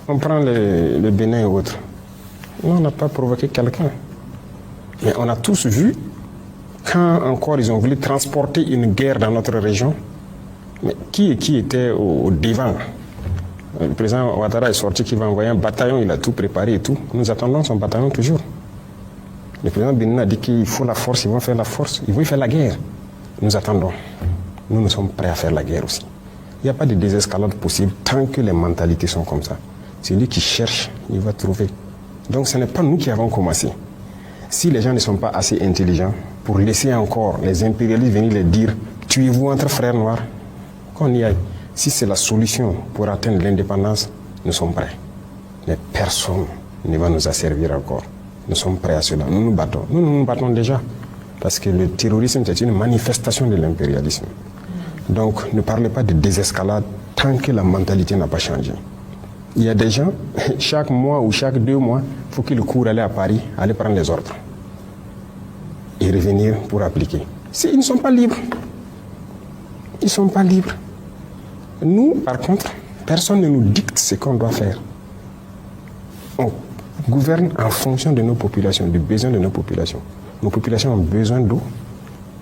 On prend le Bénin et autres. Non, on n'a pas provoqué quelqu'un. Mais on a tous vu, quand encore ils ont voulu transporter une guerre dans notre région, mais qui était au devant? Le président Ouattara est sorti qu'il va envoyer un bataillon, il a tout préparé et tout. Nous attendons son bataillon toujours. Le président Bénin a dit qu'il faut la force, ils vont faire la force, ils vont faire la guerre. Nous attendons. Nous sommes prêts à faire la guerre aussi. Il n'y a pas de désescalade possible tant que les mentalités sont comme ça. Celui qui cherche, il va trouver. Donc ce n'est pas nous qui avons commencé. Si les gens ne sont pas assez intelligents pour laisser encore les impérialistes venir les dire « tuez-vous entre frères noirs », qu'on y aille. Si c'est la solution pour atteindre l'indépendance, nous sommes prêts. Mais personne ne va nous asservir encore. Nous sommes prêts à cela. Nous nous battons. Nous nous battons déjà. Parce que le terrorisme, c'est une manifestation de l'impérialisme. Donc, ne parlez pas de désescalade tant que la mentalité n'a pas changé. Il y a des gens, chaque mois ou chaque 2 mois, il faut qu'ils courent aller à Paris, aller prendre les ordres. Et revenir pour appliquer. Ils ne sont pas libres. Ils ne sont pas libres. Nous, par contre, personne ne nous dicte ce qu'on doit faire. On gouverne en fonction de nos populations, du besoin de nos populations. Nos populations ont besoin d'eau,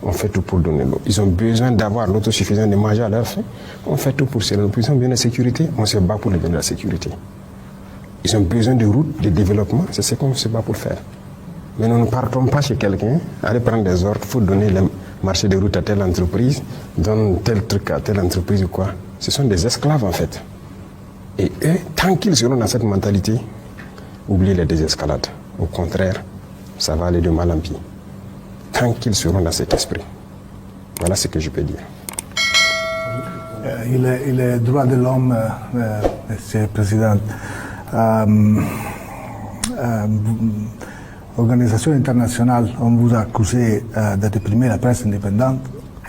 on fait tout pour donner l'eau. Ils ont besoin d'avoir l'autosuffisance de manger à leur faim, on fait tout pour cela. Nos populations ont besoin de sécurité, on se bat pour les donner de la sécurité. Ils ont besoin de routes, de développement, c'est ce qu'on se bat pour faire. Mais nous ne partons pas chez quelqu'un, aller prendre des ordres, il faut donner le marché de route à telle entreprise, donne tel truc à telle entreprise ou quoi. Ce sont des esclaves en fait. Et eux, tant qu'ils seront dans cette mentalité, oubliez les désescalades. Au contraire, ça va aller de mal en pis. Tant qu'ils seront dans cet esprit. Voilà ce que je peux dire. Les droits de l'homme, Monsieur le Président, organisations internationales ont vous accusé de réprimer la presse indépendante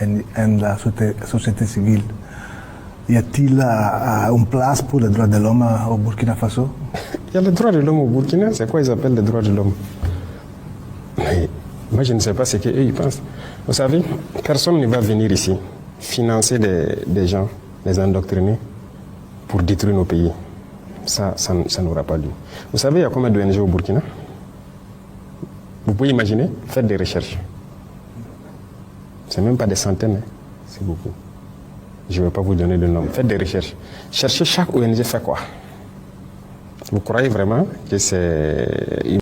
et la société civile. Y a-t-il une place pour les droits de l'homme au Burkina Faso? Il y a les droits de l'homme au Burkina, c'est quoi ils appellent les droits de l'homme? Mais moi je ne sais pas ce qu'eux ils pensent. Vous savez, personne ne va venir ici financer des gens, les endoctriner pour détruire nos pays. Ça n'aura pas lieu. Vous savez, il y a combien d'ONG au Burkina? Vous pouvez imaginer, faites des recherches. C'est même pas des centaines, hein. C'est beaucoup. Je ne vais pas vous donner de nom. Faites des recherches. Cherchez chaque ONG fait quoi. Vous croyez vraiment que c'est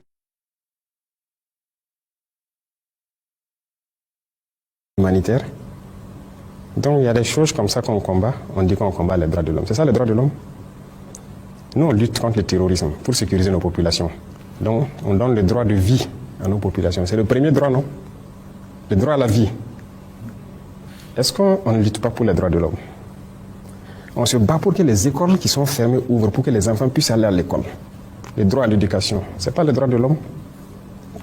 humanitaire? Donc il y a des choses comme ça qu'on combat. On dit qu'on combat les droits de l'homme. C'est ça les droits de l'homme? Nous, on lutte contre le terrorisme pour sécuriser nos populations. Donc on donne le droit de vie à nos populations. C'est le premier droit, non? Le droit à la vie. Est-ce qu'on ne lutte pas pour les droits de l'homme? On se bat pour que les écoles qui sont fermées ouvrent, pour que les enfants puissent aller à l'école. Le droit à l'éducation, ce n'est pas le droit de l'homme.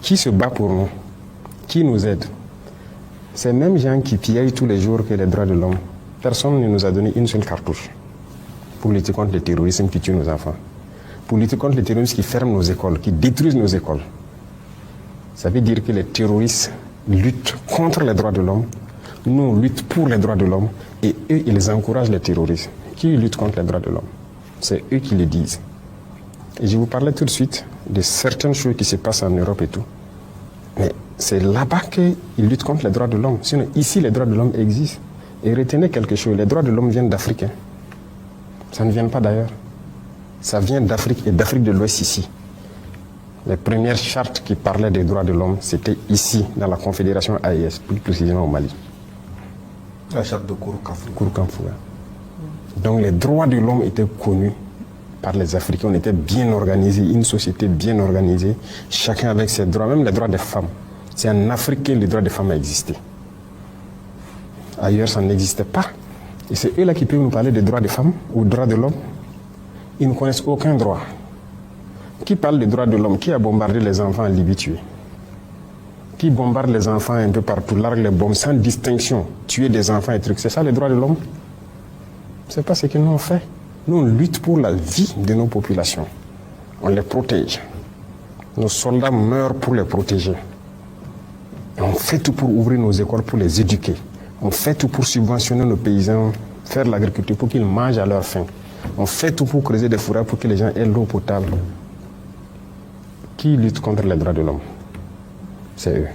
Qui se bat pour nous? Qui nous aide? Ces mêmes gens qui pillent tous les jours que les droits de l'homme, personne ne nous a donné une seule cartouche pour lutter contre le terrorisme qui tue nos enfants, pour lutter contre les terroristes qui ferment nos écoles, qui détruisent nos écoles. Ça veut dire que les terroristes luttent contre les droits de l'homme. Nous, on lutte pour les droits de l'homme et eux, ils encouragent les terroristes. Qui luttent contre les droits de l'homme? C'est eux qui le disent. Et je vous parlais tout de suite de certaines choses qui se passent en Europe et tout. Mais c'est là-bas qu'ils luttent contre les droits de l'homme. Sinon, ici, les droits de l'homme existent. Et retenez quelque chose, les droits de l'homme viennent d'Afrique. Hein. Ça ne vient pas d'ailleurs. Ça vient d'Afrique et d'Afrique de l'Ouest ici. Les premières chartes qui parlaient des droits de l'homme, c'était ici, dans la Confédération AES, plus précisément au Mali. La charte de Kouroukanfou. Kouroukanfou. Donc les droits de l'homme étaient connus par les Africains. On était bien organisés, une société bien organisée, chacun avec ses droits, même les droits des femmes. C'est en Afrique que les droits des femmes a existé. Ailleurs, ça n'existait pas. Et c'est eux là qui peuvent nous parler des droits des femmes ou des droits de l'homme. Ils ne connaissent aucun droit. Qui parle des droits de l'homme? Qui a bombardé les enfants en Libye tués? Qui bombarde les enfants un peu partout, largue les bombes sans distinction, tuer des enfants et trucs? C'est ça les droits de l'homme? C'est pas ce que nous on fait. Nous on lutte pour la vie de nos populations. On les protège. Nos soldats meurent pour les protéger. Et on fait tout pour ouvrir nos écoles, pour les éduquer. On fait tout pour subventionner nos paysans, faire l'agriculture pour qu'ils mangent à leur faim. On fait tout pour creuser des fourrages pour que les gens aient l'eau potable. Qui lutte contre les droits de l'homme? C'est eux.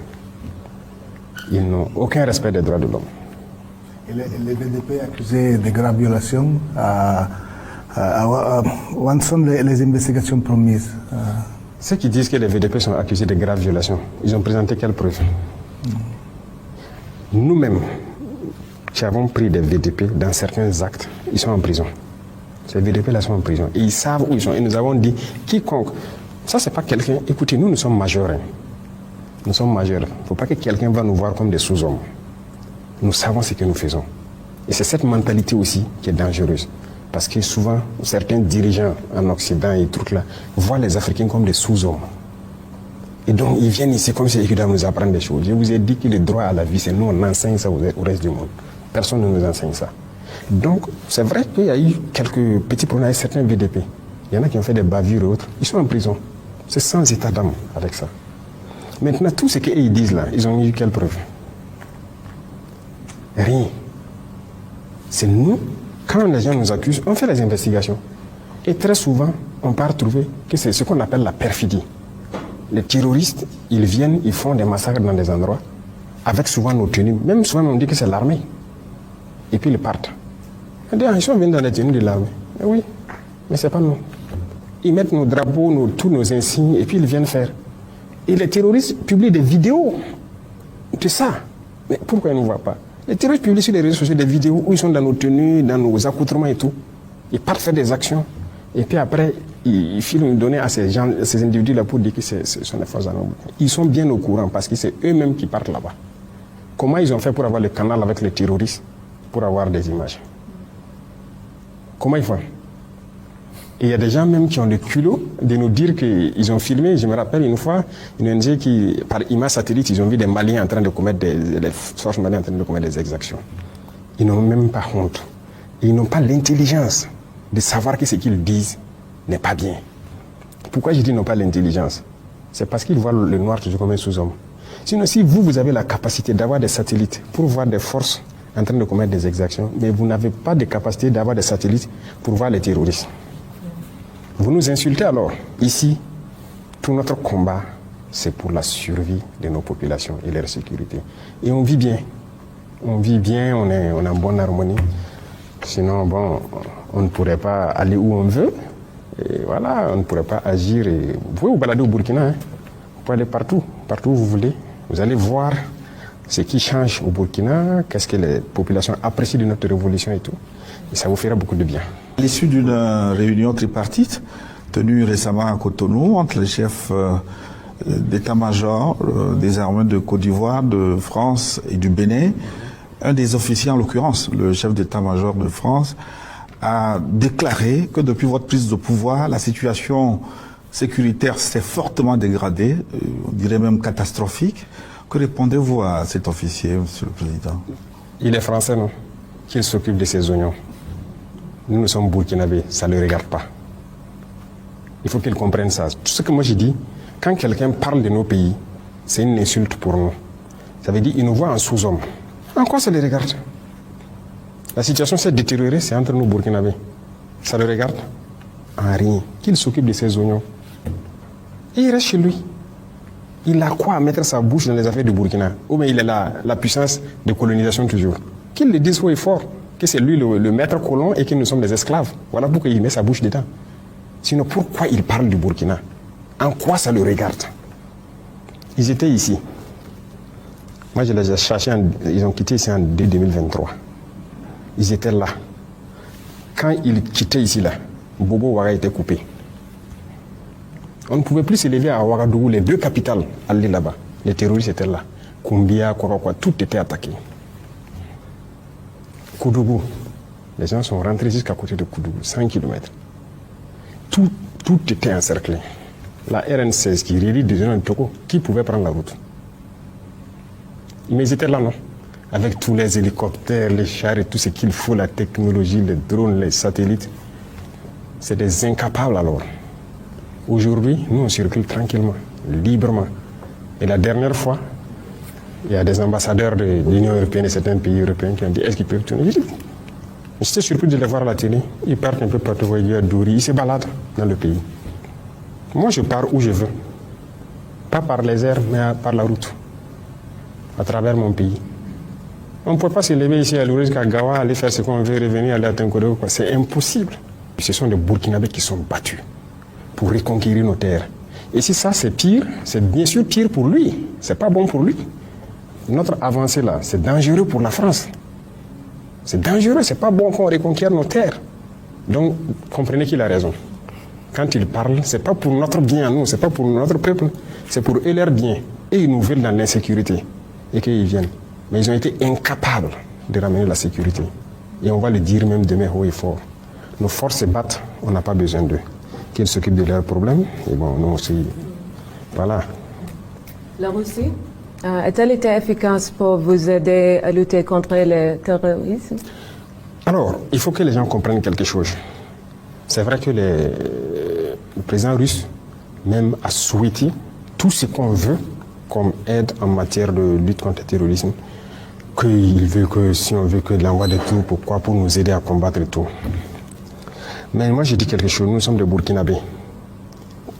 Ils n'ont aucun respect des droits de l'homme. Et les VDP accusés de graves violations, où sont les investigations promises? Ceux qui disent que les VDP sont accusés de graves violations, ils ont présenté quelles preuves? Nous-mêmes, qui avons pris des VDP dans certains actes, ils sont en prison. Ces VDP-là sont en prison. Et ils savent où ils sont. Et nous avons dit, quiconque, ça c'est pas quelqu'un, écoutez, nous sommes majeurs. Hein. Nous sommes majeurs. Il ne faut pas que quelqu'un va nous voir comme des sous-hommes. Nous savons ce que nous faisons. Et c'est cette mentalité aussi qui est dangereuse. Parce que souvent, certains dirigeants en Occident et trucs là, voient les Africains comme des sous-hommes. Et donc, ils viennent ici comme si ils doivent nous apprendre des choses. Je vous ai dit que le droit à la vie, c'est nous, on enseigne ça au reste du monde. Personne ne nous enseigne ça. Donc, c'est vrai qu'il y a eu quelques petits problèmes avec certains VDP. Il y en a qui ont fait des bavures et autres. Ils sont en prison. C'est sans état d'âme avec ça. Maintenant, tout ce qu'ils disent là, ils ont eu quelle preuve? Rien. C'est nous, quand les gens nous accusent, on fait les investigations. Et très souvent, on part trouver que c'est ce qu'on appelle la perfidie. Les terroristes, ils viennent, ils font des massacres dans des endroits, avec souvent nos tenues. Même souvent, on dit que c'est l'armée. Et puis ils partent. Ils sont venus dans les tenues de l'armée. Oui, mais c'est pas nous. Ils mettent nos drapeaux, tous nos insignes, et puis ils viennent faire. Et les terroristes publient des vidéos de ça. Mais pourquoi ils ne nous voient pas? Les terroristes publient sur les réseaux sociaux des vidéos où ils sont dans nos tenues, dans nos accoutrements et tout. Ils partent faire des actions. Et puis après, ils filment une donnée à ces gens, ces individus-là pour dire que ce sont des forces armées. Ils sont bien au courant parce que c'est eux-mêmes qui partent là-bas. Comment ils ont fait pour avoir le canal avec les terroristes, pour avoir des images? Comment ils font? Et il y a des gens même qui ont le culot de nous dire qu'ils ont filmé. Je me rappelle une fois, une ONG qui, par image satellite, ils ont vu des Maliens en train de commettre les forces maliennes en train de commettre des exactions. Ils n'ont même pas honte. Et ils n'ont pas l'intelligence de savoir que ce qu'ils disent n'est pas bien. Pourquoi je dis n'ont pas l'intelligence? C'est parce qu'ils voient le noir toujours comme un sous-homme. Sinon, si vous avez la capacité d'avoir des satellites pour voir des forces en train de commettre des exactions, mais vous n'avez pas de capacité d'avoir des satellites pour voir les terroristes. Vous nous insultez alors. Ici, tout notre combat, c'est pour la survie de nos populations et leur sécurité. Et on vit bien. On vit bien, on est en bonne harmonie. Sinon, bon, on ne pourrait pas aller où on veut. Et voilà, on ne pourrait pas agir. Et vous pouvez vous balader au Burkina. Hein. Vous pouvez aller partout où vous voulez. Vous allez voir ce qui change au Burkina, qu'est-ce que les populations apprécient de notre révolution et tout. Et ça vous fera beaucoup de bien. À l'issue d'une réunion tripartite tenue récemment à Cotonou entre les chefs d'état-major des armées de Côte d'Ivoire, de France et du Bénin, un des officiers, en l'occurrence le chef d'état-major de France, a déclaré que depuis votre prise de pouvoir, la situation sécuritaire s'est fortement dégradée, on dirait même catastrophique. Que répondez-vous à cet officier, Monsieur le Président? Il est français, non? Qu'il s'occupe de ses oignons. Nous sommes burkinabés, ça ne le regarde pas. Il faut qu'il comprenne ça. Tout ce que moi j'ai dit, quand quelqu'un parle de nos pays, c'est une insulte pour nous. Ça veut dire qu'il nous voit en sous-homme. En quoi ça le regarde? La situation s'est détériorée, c'est entre nous burkinabés. Ça le regarde? En rien. Qu'il s'occupe de ses oignons. Et il reste chez lui. Il a quoi à mettre sa bouche dans les affaires du Burkina? Ou bien il est la puissance de colonisation toujours. Qu'il le dise haut et fort, que c'est lui le maître colon et que nous sommes des esclaves. Voilà pourquoi il met sa bouche dedans. Sinon, pourquoi il parle du Burkina? En quoi ça le regarde? Ils étaient ici. Moi, je les ai cherchés, ils ont quitté ici en 2023. Ils étaient là. Quand ils quittaient ici, là, Bobo Ouaga était coupé. On ne pouvait plus s'élever à Ouagadougou, les deux capitales, aller là-bas. Les terroristes étaient là. Koumbia, Korokwa, tout était attaqué. Koudougou, les gens sont rentrés jusqu'à côté de Koudougou, 100 km. Tout était encerclé. La RN16 qui relie des zones de Togo, qui pouvait prendre la route? Mais ils étaient là, non? Avec tous les hélicoptères, les chars et tout ce qu'il faut, la technologie, les drones, les satellites. C'est des incapables alors. Aujourd'hui, nous on circule tranquillement, librement. Et la dernière fois, il y a des ambassadeurs de l'Union européenne et certains pays européens qui ont dit est-ce qu'ils peuvent tourner? J'étais surpris de les voir à la télé. Ils partent un peu partout, ils à Douri, ils se baladent dans le pays. Moi, je pars où je veux. Pas par les airs, mais par la route. À travers mon pays. On ne peut pas se lever ici à Louris, à Gawa, aller faire ce qu'on veut, revenir, aller à Tinkodo. C'est impossible. Ce sont des Burkinabés qui sont battus pour reconquérir nos terres. Et si ça, c'est pire, c'est bien sûr pire pour lui. C'est pas bon pour lui. Notre avancée là, c'est dangereux pour la France. C'est dangereux, c'est pas bon qu'on reconquiert nos terres. Donc, comprenez qu'il a raison. Quand il parle, c'est pas pour notre bien à nous, c'est pas pour notre peuple, c'est pour eux leur bien. Et ils nous veulent dans l'insécurité. Et qu'ils viennent. Mais ils ont été incapables de ramener la sécurité. Et on va le dire même demain haut et fort. Nos forces se battent, on n'a pas besoin d'eux. Qu'ils s'occupent de leurs problèmes, et bon, nous aussi, voilà. La Russie a-t-elle été efficace pour vous aider à lutter contre le terrorisme? Alors, il faut que les gens comprennent quelque chose. C'est vrai que le président russe même a souhaité tout ce qu'on veut comme aide en matière de lutte contre le terrorisme. Qu'il veut que, si on veut que de l'envoi de tout, pourquoi? Pour nous aider à combattre tout. Mais moi, je dis quelque chose, nous sommes des Burkinabés.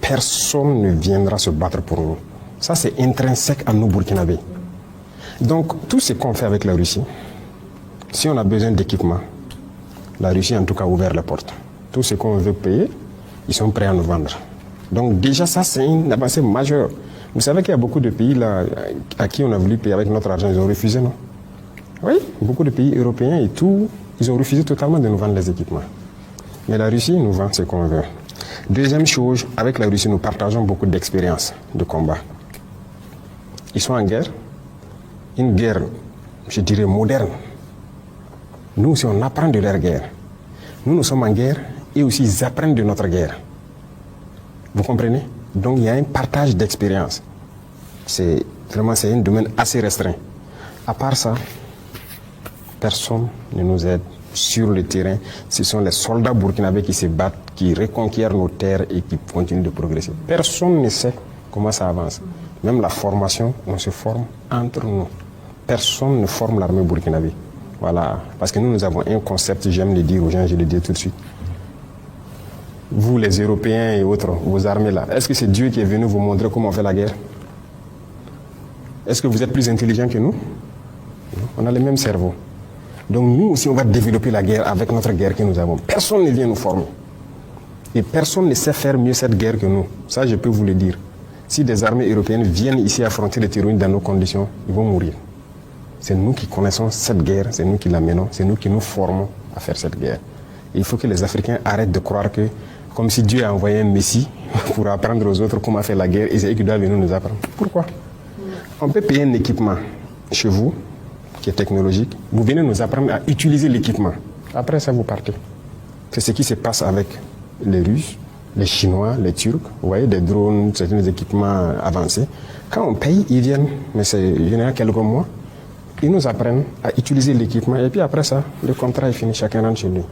Personne ne viendra se battre pour nous. Ça, c'est intrinsèque à nous, Burkinabés. Donc, tout ce qu'on fait avec la Russie, si on a besoin d'équipement, la Russie, en tout cas, a ouvert les portes. Tout ce qu'on veut payer, ils sont prêts à nous vendre. Donc, déjà, ça, c'est une avancée majeure. Vous savez qu'il y a beaucoup de pays là, à qui on a voulu payer avec notre argent, ils ont refusé, non? Oui, beaucoup de pays européens et tout, ils ont refusé totalement de nous vendre les équipements. Mais la Russie nous vend ce qu'on veut. Deuxième chose, avec la Russie, nous partageons beaucoup d'expériences de combat. Ils sont en guerre, une guerre, je dirais, moderne. Nous aussi, on apprend de leur guerre. Nous sommes en guerre et aussi ils apprennent de notre guerre. Vous comprenez? Donc il y a un partage d'expérience. C'est un domaine assez restreint. À part ça, personne ne nous aide sur le terrain. Ce sont les soldats burkinabés qui se battent, qui reconquièrent nos terres et qui continuent de progresser. Personne ne sait comment ça avance. Même la formation, on se forme entre nous. Personne ne forme l'armée burkinabé. Voilà. Parce que nous avons un concept, j'aime le dire aux gens, je le dis tout de suite. Vous, les Européens et autres, vos armées là, est-ce que c'est Dieu qui est venu vous montrer comment on fait la guerre? Est-ce que vous êtes plus intelligents que nous? On a le même cerveau. Donc nous aussi, on va développer la guerre avec notre guerre que nous avons. Personne ne vient nous former. Et personne ne sait faire mieux cette guerre que nous. Ça, je peux vous le dire. Si des armées européennes viennent ici affronter les terroristes dans nos conditions, ils vont mourir. C'est nous qui connaissons cette guerre, c'est nous qui la menons, c'est nous qui nous formons à faire cette guerre. Et il faut que les Africains arrêtent de croire que, comme si Dieu a envoyé un Messie pour apprendre aux autres comment faire la guerre, et c'est eux qui doivent venir nous apprendre. Pourquoi? On peut payer un équipement chez vous, qui est technologique, vous venez nous apprendre à utiliser l'équipement. Après ça, vous partez. C'est ce qui se passe avec les Russes, les Chinois, les Turcs, vous voyez, des drones, certains équipements avancés. Quand on paye, ils viennent, mais c'est généralement quelques mois, ils nous apprennent à utiliser l'équipement, et puis après ça, le contrat est fini, chacun rentre chez lui.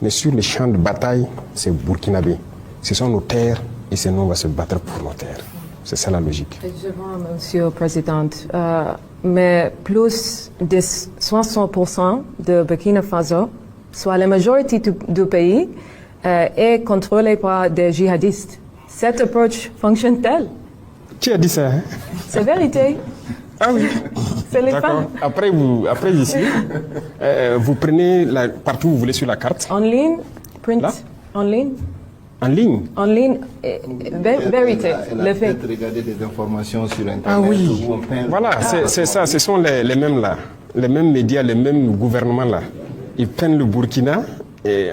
Mais sur le champ de bataille, c'est burkinabé. Ce sont nos terres, et c'est nous, on va se battre pour nos terres. C'est ça la logique. Je vois, Monsieur le Président, mais plus de 60% de Burkina Faso, soit la majorité du pays, est contrôlée par des djihadistes. Cette approche fonctionne-t-elle? Qui a dit ça? Hein? C'est vérité. Ah oui. C'est les femmes. Après ici, vous prenez partout où vous voulez sur la carte. En ligne, print, là? en ligne. En ligne? En ligne, vérité, le fait. Peut-être regarder des informations sur Internet. Ah oui. Où on peint Voilà, c'est ça, ce sont les mêmes là, les mêmes médias, les mêmes gouvernements là. Ils peignent le Burkina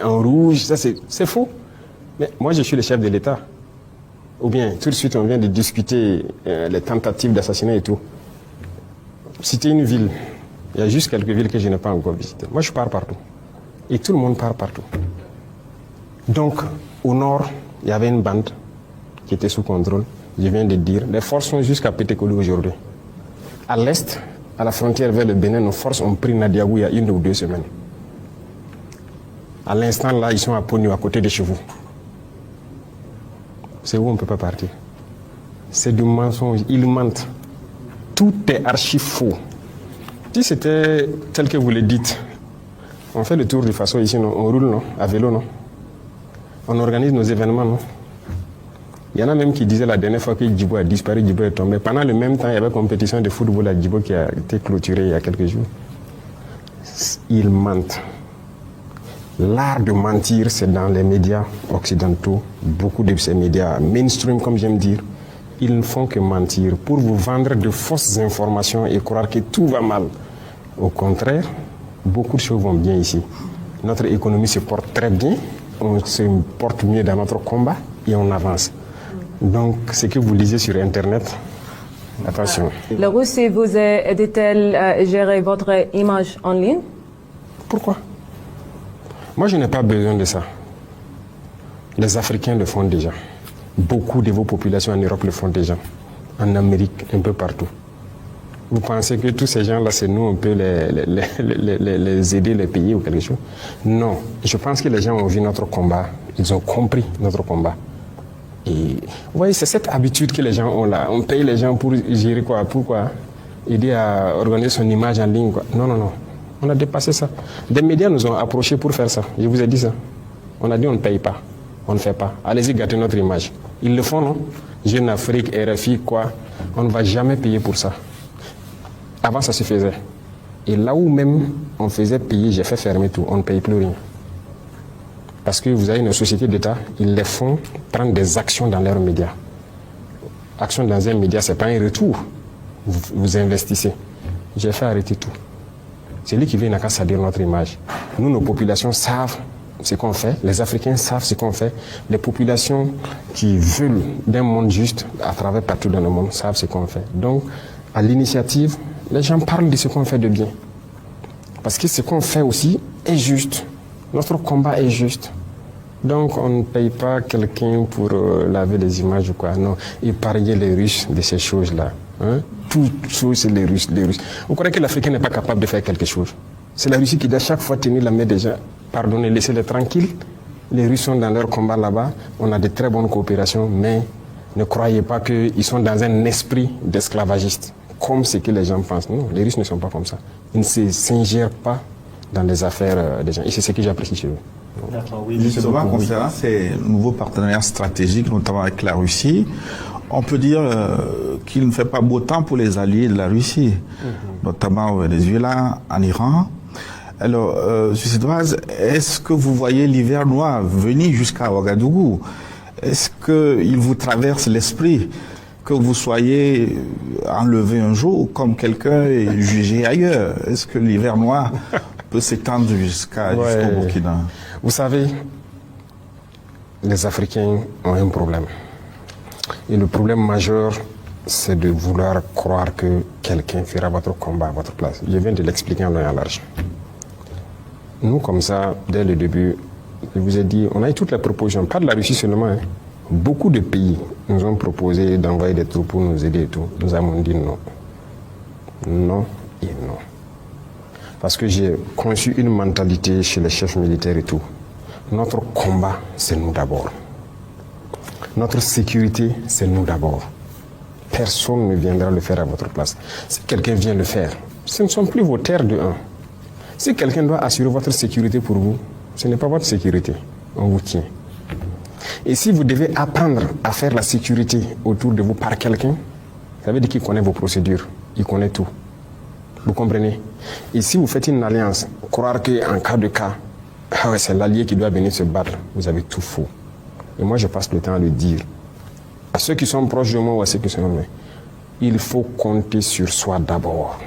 en rouge, ça c'est faux. Mais moi je suis le chef de l'État. Ou bien tout de suite on vient de discuter les tentatives d'assassinat et tout. Citer une ville, il y a juste quelques villes que je n'ai pas encore visitées. Moi je pars partout. Et tout le monde part partout. Donc au nord, il y avait une bande qui était sous contrôle. Je viens de dire, les forces sont jusqu'à Pétékoulou aujourd'hui. À l'est, à la frontière vers le Bénin, nos forces ont pris Nadiago il y a 1 ou 2 semaines. À l'instant là, ils sont à Pogno, à côté de chez vous. C'est où on ne peut pas partir. C'est du mensonge, ils mentent. Tout est archi faux. Si c'était tel que vous le dites, On fait le tour du Faso ici, non? On roule, non? À vélo, non? On organise nos événements, non? Il y en a même qui disaient la dernière fois que Djibo a disparu, Djibo est tombé. Pendant le même temps, il y avait compétition de football à Djibo qui a été clôturée il y a quelques jours. Ils mentent. L'art de mentir, c'est dans les médias occidentaux. Beaucoup de ces médias mainstream, comme j'aime dire, ils ne font que mentir pour vous vendre de fausses informations et croire que tout va mal. Au contraire, beaucoup de choses vont bien ici. Notre économie se porte très bien, on se porte mieux dans notre combat et on avance. Donc, ce que vous lisez sur Internet, attention. La Russie vous aide-t-elle à gérer votre image en ligne? Pourquoi? Moi, je n'ai pas besoin de ça. Les Africains le font déjà. Beaucoup de vos populations en Europe le font déjà. En Amérique, un peu partout. Vous pensez que tous ces gens-là, c'est nous, on peut les aider, les payer ou quelque chose? Non. Je pense que les gens ont vu notre combat. Ils ont compris notre combat. Et vous voyez, c'est cette habitude que les gens ont là. On paye les gens pour gérer quoi? Pourquoi? Aider à organiser son image en ligne, quoi. Non, non, non. On a dépassé ça. Des médias nous ont approchés pour faire ça. Je vous ai dit ça. On a dit on ne paye pas. On ne fait pas. Allez-y gâter notre image. Ils le font, non? Jeune Afrique, RFI, quoi. On ne va jamais payer pour ça. Avant, ça se faisait. Et là où même on faisait payer, j'ai fait fermer tout. On ne paye plus rien. Parce que vous avez une société d'État, ils les font prendre des actions dans leurs médias. Action dans un média, ce n'est pas un retour. Vous investissez. J'ai fait arrêter tout. C'est lui qui vient n'a qu'à salir notre image. Nous, nos populations savent ce qu'on fait. Les Africains savent ce qu'on fait. Les populations qui veulent d'un monde juste à travers partout dans le monde savent ce qu'on fait. Donc, à l'initiative, les gens parlent de ce qu'on fait de bien. Parce que ce qu'on fait aussi est juste. Notre combat est juste. Donc, on ne paye pas quelqu'un pour laver les images ou quoi. Non, épargner les Russes de ces choses-là. Hein? Toutes choses, c'est les Russes, les Russes. Vous croyez que l'Africain n'est pas capable de faire quelque chose? C'est la Russie qui doit chaque fois tenir la main des gens. Pardonnez, laissez-les tranquilles. Les Russes sont dans leur combat là-bas. On a de très bonnes coopérations, mais ne croyez pas qu'ils sont dans un esprit d'esclavagiste, comme ce que les gens pensent. Non, les Russes ne sont pas comme ça. Ils ne s'ingèrent pas dans les affaires des gens. Et c'est ce que j'apprécie chez eux. Justement, concernant ces nouveaux partenariats stratégiques, notamment avec la Russie, on peut dire qu'il ne fait pas beau temps pour les alliés de la Russie, notamment au Venezuela, en Iran. Alors, sur cette base, est-ce que vous voyez l'hiver noir venir jusqu'à Ouagadougou? Est-ce qu'il vous traverse l'esprit que vous soyez enlevé un jour comme quelqu'un et jugé ailleurs? Est-ce que l'hiver noir peut s'étendre jusqu'au Burkina? Vous savez, les Africains ont un problème. Et le problème majeur, c'est de vouloir croire que quelqu'un fera votre combat à votre place. Je viens de l'expliquer en long et en large. Nous, comme ça, dès le début, je vous ai dit, on a eu toutes les propositions, pas de la Russie seulement. Hein. Beaucoup de pays nous ont proposé d'envoyer des troupes pour nous aider et tout. Nous avons dit non. Non et non. Parce que j'ai conçu une mentalité chez les chefs militaires et tout. Notre combat, c'est nous d'abord. Notre sécurité, c'est nous d'abord. Personne ne viendra le faire à votre place. Si quelqu'un vient le faire, ce ne sont plus vos terres de un. Si quelqu'un doit assurer votre sécurité pour vous, ce n'est pas votre sécurité. On vous tient. Et si vous devez apprendre à faire la sécurité autour de vous par quelqu'un, ça veut dire qu'il connaît vos procédures, il connaît tout. Vous comprenez? Et si vous faites une alliance, croire qu'en cas de cas, c'est l'allié qui doit venir se battre, vous avez tout faux. Et moi, je passe le temps à le dire. À ceux qui sont proches de moi ou à ceux qui sont loin, il faut compter sur soi d'abord.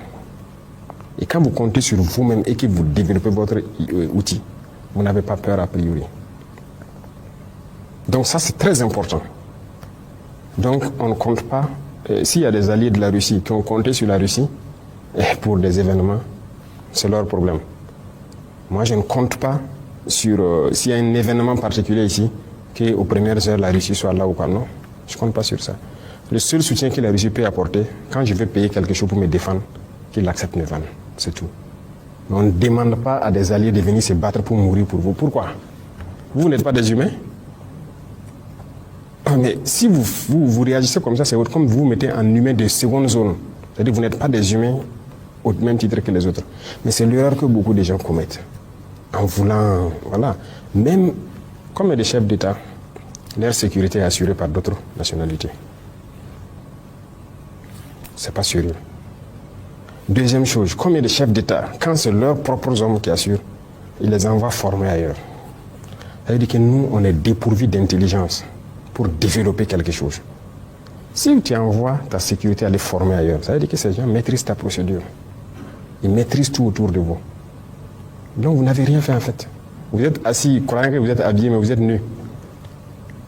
Et quand vous comptez sur vous-même et que vous développez votre outil, vous n'avez pas peur a priori. Donc ça, c'est très important. Donc on ne compte pas. S'il y a des alliés de la Russie qui ont compté sur la Russie pour des événements, c'est leur problème. Moi, je ne compte pas sur s'il y a un événement particulier ici, qu'aux premières heures, la Russie soit là ou quoi. Non, je ne compte pas sur ça. Le seul soutien que la Russie peut apporter, quand je vais payer quelque chose pour me défendre, qu'il accepte mes vannes. C'est tout. Mais on ne demande pas à des alliés de venir se battre pour mourir pour vous. Pourquoi? Vous n'êtes pas des humains? Mais si vous réagissez comme ça, c'est comme vous mettez en humain de seconde zone. C'est-à-dire que vous n'êtes pas des humains au même titre que les autres. Mais c'est l'erreur que beaucoup de gens commettent. en voulant, voilà. Même comme des chefs d'État, leur sécurité est assurée par d'autres nationalités. C'est pas sérieux. Deuxième chose, comme il y a des chefs d'État, quand c'est leurs propres hommes qui assurent, ils les envoient former ailleurs. Ça veut dire que nous, on est dépourvus d'intelligence pour développer quelque chose. Si tu envoies ta sécurité aller former ailleurs, ça veut dire que ces gens maîtrisent ta procédure. Ils maîtrisent tout autour de vous. Donc vous n'avez rien fait en fait. Vous êtes assis, croyant que vous êtes habillé, mais vous êtes nu.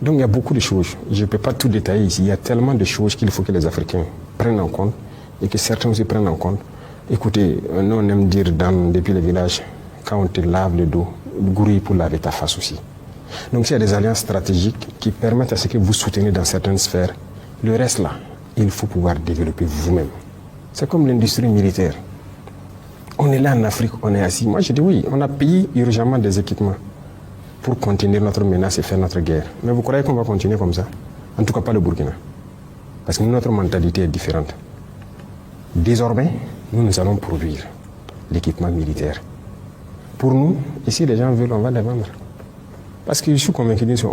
Donc il y a beaucoup de choses. Je ne peux pas tout détailler ici. Il y a tellement de choses qu'il faut que les Africains prennent en compte et que certains aussi prennent en compte. Écoutez, nous on aime dire depuis les villages, quand on te lave le dos, grouille pour laver ta face aussi. Donc il y a des alliances stratégiques qui permettent à ce que vous soutenez dans certaines sphères. Le reste là, il faut pouvoir développer vous-même. C'est comme l'industrie militaire. On est là en Afrique, on est assis. Moi je dis oui, on a payé urgemment des équipements pour contenir notre menace et faire notre guerre. Mais vous croyez qu'on va continuer comme ça? En tout cas pas le Burkina. Parce que notre mentalité est différente. Désormais, nous allons produire l'équipement militaire. Pour nous, ici les gens veulent, on va les vendre. Parce que je suis convaincu d'une chose,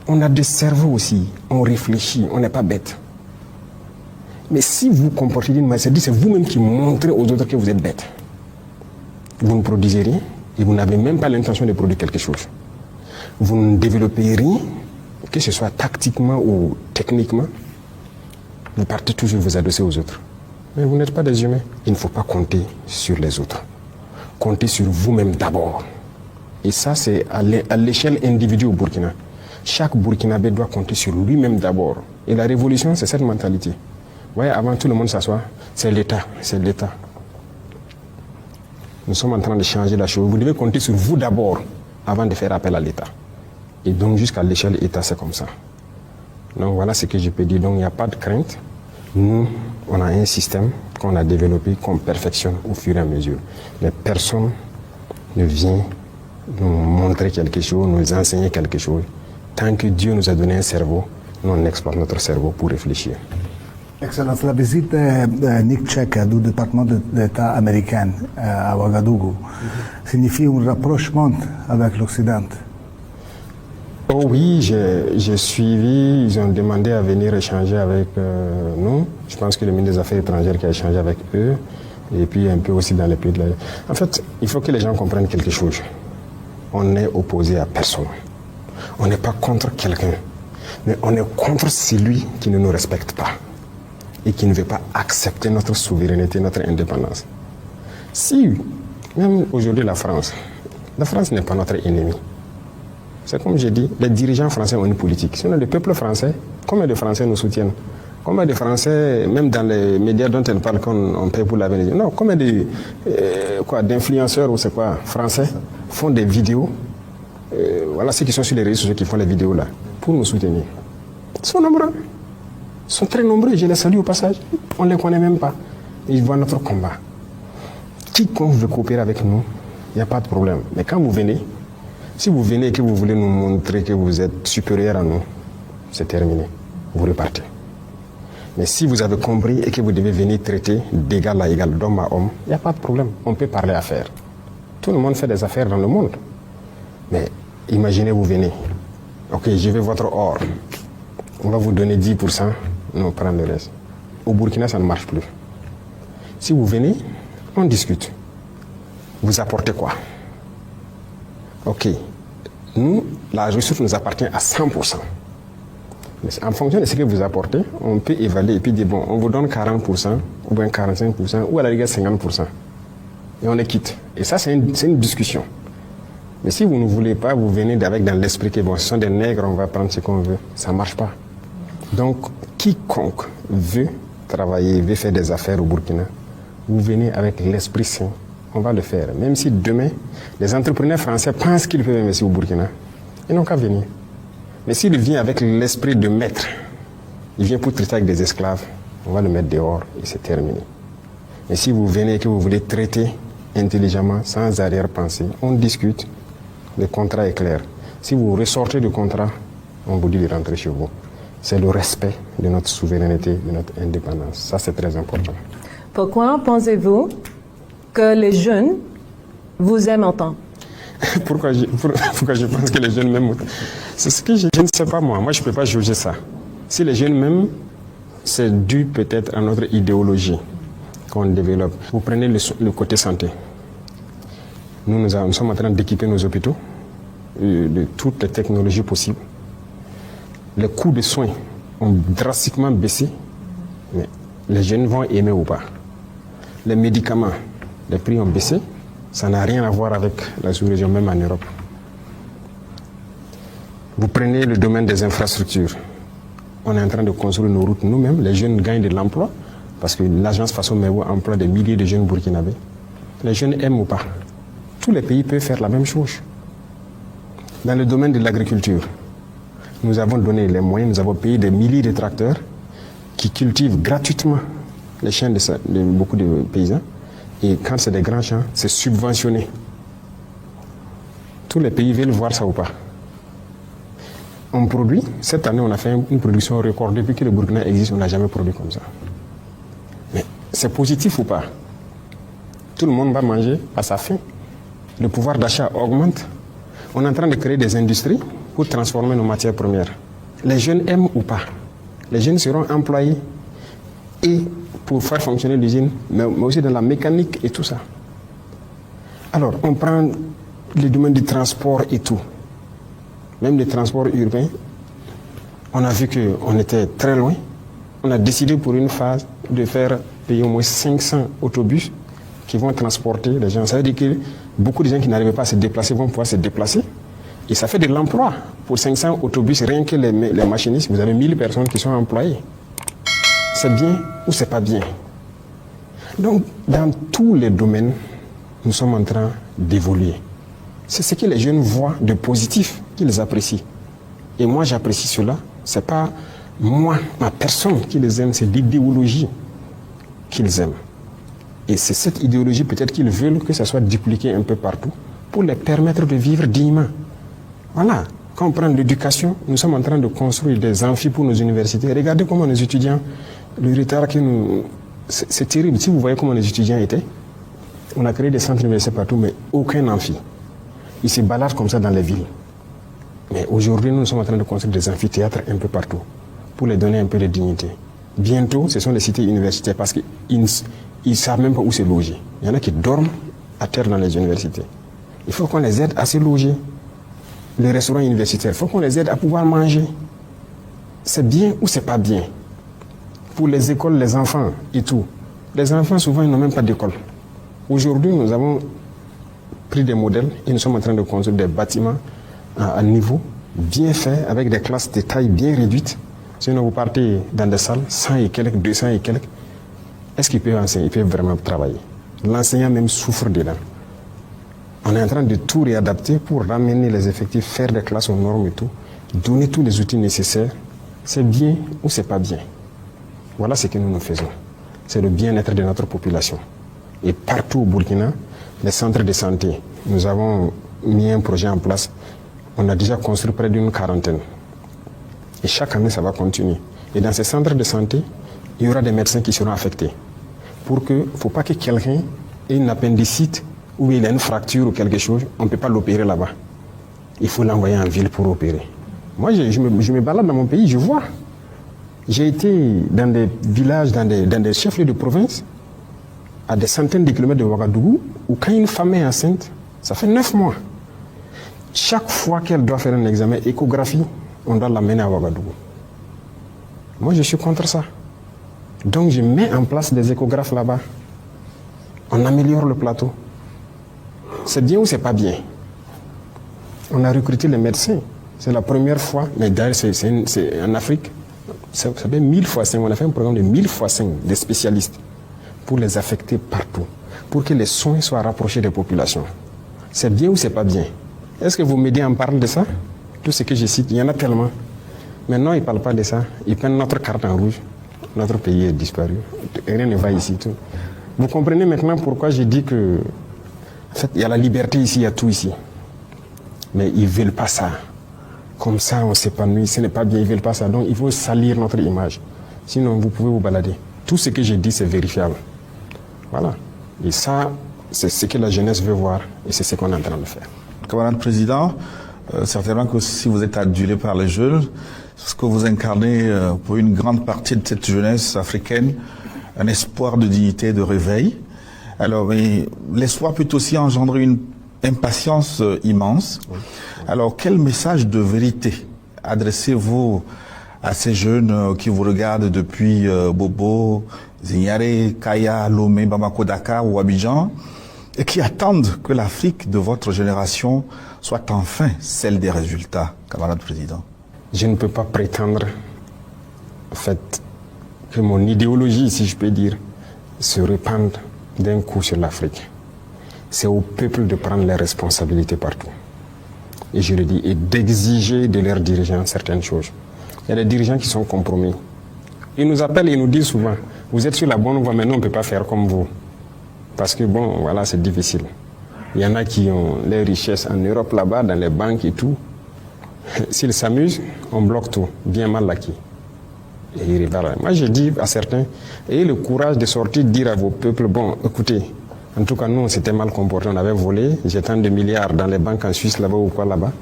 on a des cerveaux aussi, on réfléchit, on n'est pas bête. Mais si vous comportez d'une manière, c'est vous-même qui montrez aux autres que vous êtes bête. Vous ne produisez rien et vous n'avez même pas l'intention de produire quelque chose. Vous ne développez rien, que ce soit tactiquement ou techniquement, vous partez toujours vous adosser aux autres. Mais vous n'êtes pas des humains. Il ne faut pas compter sur les autres. Comptez sur vous-même d'abord. Et ça, c'est à l'échelle individuelle au Burkina. Chaque Burkinabé doit compter sur lui-même d'abord. Et la révolution, c'est cette mentalité. Vous voyez, avant tout le monde s'assoit, c'est l'État, c'est l'État. Nous sommes en train de changer la chose. Vous devez compter sur vous d'abord avant de faire appel à l'État. Et donc jusqu'à l'échelle État, c'est comme ça. Donc voilà ce que je peux dire. Donc il n'y a pas de crainte. Nous, on a un système qu'on a développé, qu'on perfectionne au fur et à mesure. Mais personne ne vient nous montrer quelque chose, nous enseigner quelque chose. Tant que Dieu nous a donné un cerveau, nous on exploite notre cerveau pour réfléchir. Excellence, la visite Nick Check du département d'État américain à Ouagadougou signifie un rapprochement avec l'Occident. Oh oui, j'ai suivi, ils ont demandé à venir échanger avec nous. Je pense que le ministre des Affaires étrangères qui a échangé avec eux, et puis un peu aussi dans les pays de la... En fait, il faut que les gens comprennent quelque chose. On n'est opposé à personne. On n'est pas contre quelqu'un, mais on est contre celui qui ne nous respecte pas et qui ne veut pas accepter notre souveraineté, notre indépendance. Si, même aujourd'hui la France n'est pas notre ennemi. C'est comme j'ai dit, les dirigeants français ont une politique. Sinon, le peuple français, combien de Français nous soutiennent? Combien de Français, même dans les médias dont elle parle qu'on paye pour laver les yeux? Non, combien d'influenceurs ou c'est quoi, français, font des vidéos? Voilà ceux qui sont sur les réseaux sociaux qui font les vidéos là, pour nous soutenir. Ils sont nombreux. Ils sont très nombreux, je les salue au passage. On ne les connaît même pas. Ils voient notre combat. Quiconque veut coopérer avec nous, il n'y a pas de problème. Mais quand vous venez, si vous venez et que vous voulez nous montrer que vous êtes supérieur à nous, c'est terminé. Vous repartez. Mais si vous avez compris et que vous devez venir traiter d'égal à égal, d'homme à homme, il n'y a pas de problème. On peut parler affaires. Tout le monde fait des affaires dans le monde. Mais imaginez, vous venez. Ok, je veux votre or. On va vous donner 10%, on prend le reste. Au Burkina, ça ne marche plus. Si vous venez, on discute. Vous apportez quoi? Ok, nous, la ressource nous appartient à 100%. Mais en fonction de ce que vous apportez, on peut évaluer et puis dire, bon, on vous donne 40%, ou bien 45%, ou à la rigueur 50%. Et on les quitte. Et ça, c'est une discussion. Mais si vous ne voulez pas, vous venez avec dans l'esprit que bon, ce sont des nègres, on va prendre ce qu'on veut. Ça ne marche pas. Donc, quiconque veut travailler, veut faire des affaires au Burkina, vous venez avec l'esprit sain. On va le faire. Même si demain, les entrepreneurs français pensent qu'ils peuvent investir au Burkina, ils n'ont qu'à venir. Mais s'il vient avec l'esprit de maître, il vient pour traiter avec des esclaves, on va le mettre dehors et c'est terminé. Mais si vous venez et que vous voulez traiter intelligemment, sans arrière-pensée, on discute, le contrat est clair. Si vous ressortez du contrat, on vous dit de rentrer chez vous. C'est le respect de notre souveraineté, de notre indépendance. Ça, c'est très important. Pourquoi pensez-vous que les jeunes vous aiment autant? pourquoi je pense que les jeunes m'aiment autant? C'est ce que je ne sais pas moi. Moi, je ne peux pas juger ça. Si les jeunes m'aiment, c'est dû peut-être à notre idéologie qu'on développe. Vous prenez le côté santé. Nous sommes en train d'équiper nos hôpitaux de toutes les technologies possibles. Les coûts de soins ont drastiquement baissé, mais les jeunes vont aimer ou pas. Les médicaments, les prix ont baissé, ça n'a rien à voir avec la sous-région, même en Europe. Vous prenez le domaine des infrastructures. On est en train de construire nos routes nous-mêmes. Les jeunes gagnent de l'emploi parce que l'agence Faso Mewo emploie des milliers de jeunes burkinabés. Les jeunes aiment ou pas. Tous les pays peuvent faire la même chose. Dans le domaine de l'agriculture, nous avons donné les moyens, nous avons payé des milliers de tracteurs qui cultivent gratuitement les champs de beaucoup de paysans. Et quand c'est des grands champs, c'est subventionné. Tous les pays veulent voir ça ou pas. On produit, cette année on a fait une production record. Depuis que le Burkina existe, on n'a jamais produit comme ça. Mais c'est positif ou pas? Tout le monde va manger à sa faim. Le pouvoir d'achat augmente. On est en train de créer des industries pour transformer nos matières premières. Les jeunes aiment ou pas? Les jeunes seront employés et pour faire fonctionner l'usine, mais aussi dans la mécanique et tout ça. Alors, on prend le domaine du transport et tout. Même les transports urbains, on a vu qu'on était très loin. On a décidé pour une phase de faire payer au moins 500 autobus qui vont transporter les gens. Ça veut dire que beaucoup de gens qui n'arrivaient pas à se déplacer vont pouvoir se déplacer. Et ça fait de l'emploi. Pour 500 autobus, rien que les machinistes, vous avez 1000 personnes qui sont employées. C'est bien ou c'est pas bien? Donc, dans tous les domaines, nous sommes en train d'évoluer. C'est ce que les jeunes voient de positif qu'ils apprécient. Et moi, j'apprécie cela. Ce n'est pas moi, ma personne qui les aime, c'est l'idéologie qu'ils aiment. Et c'est cette idéologie peut-être qu'ils veulent que ça soit dupliqué un peu partout pour les permettre de vivre dignement. Voilà. Quand on prend l'éducation, nous sommes en train de construire des amphis pour nos universités. Regardez comment nos étudiants, le retard que nous... C'est terrible. Si vous voyez comment les étudiants étaient, on a créé des centres universitaires partout, mais aucun amphi. Ils se baladent comme ça dans les villes. Mais aujourd'hui, nous sommes en train de construire des amphithéâtres un peu partout pour les donner un peu de dignité. Bientôt, ce sont les cités universitaires parce qu'ils ne savent même pas où se loger. Il y en a qui dorment à terre dans les universités. Il faut qu'on les aide à se loger. Les restaurants universitaires, il faut qu'on les aide à pouvoir manger. C'est bien ou c'est pas bien? Pour les écoles, les enfants et tout. Les enfants, souvent, ils n'ont même pas d'école. Aujourd'hui, nous avons pris des modèles et nous sommes en train de construire des bâtiments à niveau, bien faits, avec des classes de taille bien réduites. Sinon, vous partez dans des salles, 100 et quelques, 200 et quelques. Est-ce qu'ils peuvent enseigner? Ils peuvent vraiment travailler. L'enseignant même souffre dedans. On est en train de tout réadapter pour ramener les effectifs, faire des classes aux normes et tout, donner tous les outils nécessaires. C'est bien ou c'est pas bien? Voilà ce que nous faisons. C'est le bien-être de notre population. Et partout au Burkina, les centres de santé, nous avons mis un projet en place. On a déjà construit près d'une 40aine. Et chaque année, ça va continuer. Et dans ces centres de santé, il y aura des médecins qui seront affectés. Pour que, il ne faut pas que quelqu'un ait une appendicite ou il a une fracture ou quelque chose, on ne peut pas l'opérer là-bas. Il faut l'envoyer en ville pour opérer. Moi, je me balade dans mon pays, je vois. J'ai été dans des villages, dans des chefs-lieux de province, à des centaines de kilomètres de Ouagadougou, où quand une femme est enceinte, ça fait 9 mois. Chaque fois qu'elle doit faire un examen échographie, on doit l'amener à Ouagadougou. Moi, je suis contre ça. Donc, je mets en place des échographes là-bas. On améliore le plateau. C'est bien ou c'est pas bien? On a recruté les médecins. C'est la première fois, mais d'ailleurs, c'est en Afrique, ça fait 1000 fois 5. On a fait un programme de 1000 fois 5 des spécialistes pour les affecter partout, pour que les soins soient rapprochés des populations. C'est bien ou c'est pas bien? Est-ce que vos médias en parlent de ça? Tout ce que je cite, il y en a tellement. Mais non, ils ne parlent pas de ça. Ils prennent notre carte en rouge. Notre pays est disparu. Rien ne va ici. Tout. Vous comprenez maintenant pourquoi j'ai dit que, en fait, il y a la liberté ici, il y a tout ici. Mais ils ne veulent pas ça. Comme ça, on s'épanouit. Ce n'est pas bien, ils ne veulent pas ça. Donc, il faut salir notre image. Sinon, vous pouvez vous balader. Tout ce que j'ai dit, c'est vérifiable. Voilà. Et ça, c'est ce que la jeunesse veut voir. Et c'est ce qu'on est en train de faire. Camarade président, certainement que si vous êtes adulé par les jeunes, ce que vous incarnez pour une grande partie de cette jeunesse africaine, un espoir de dignité, de réveil. Alors, mais l'espoir peut aussi engendrer une impatience immense. Alors, quel message de vérité adressez-vous à ces jeunes qui vous regardent depuis Bobo, Zignare, Kaya, Lomé, Bamako, Dakar ou Abidjan et qui attendent que l'Afrique de votre génération soit enfin celle des résultats, camarade président? Je ne peux pas prétendre, en fait, que mon idéologie, si je peux dire, se répande d'un coup sur l'Afrique. C'est au peuple de prendre les responsabilités partout. Et je le dis, et d'exiger de leurs dirigeants certaines choses. Il y a des dirigeants qui sont compromis. Ils nous appellent et ils nous disent souvent, vous êtes sur la bonne voie, mais nous on ne peut pas faire comme vous. Parce que bon, voilà, c'est difficile. Il y en a qui ont les richesses en Europe là-bas, dans les banques et tout. S'ils s'amusent, on bloque tout, bien mal acquis. Et ils révèlent. Moi, je dis à certains, ayez le courage de sortir, dire à vos peuples, bon, écoutez, en tout cas, nous, on s'était mal comporté, on avait volé, j'ai tant de milliards dans les banques en Suisse, là-bas ou quoi, là-bas.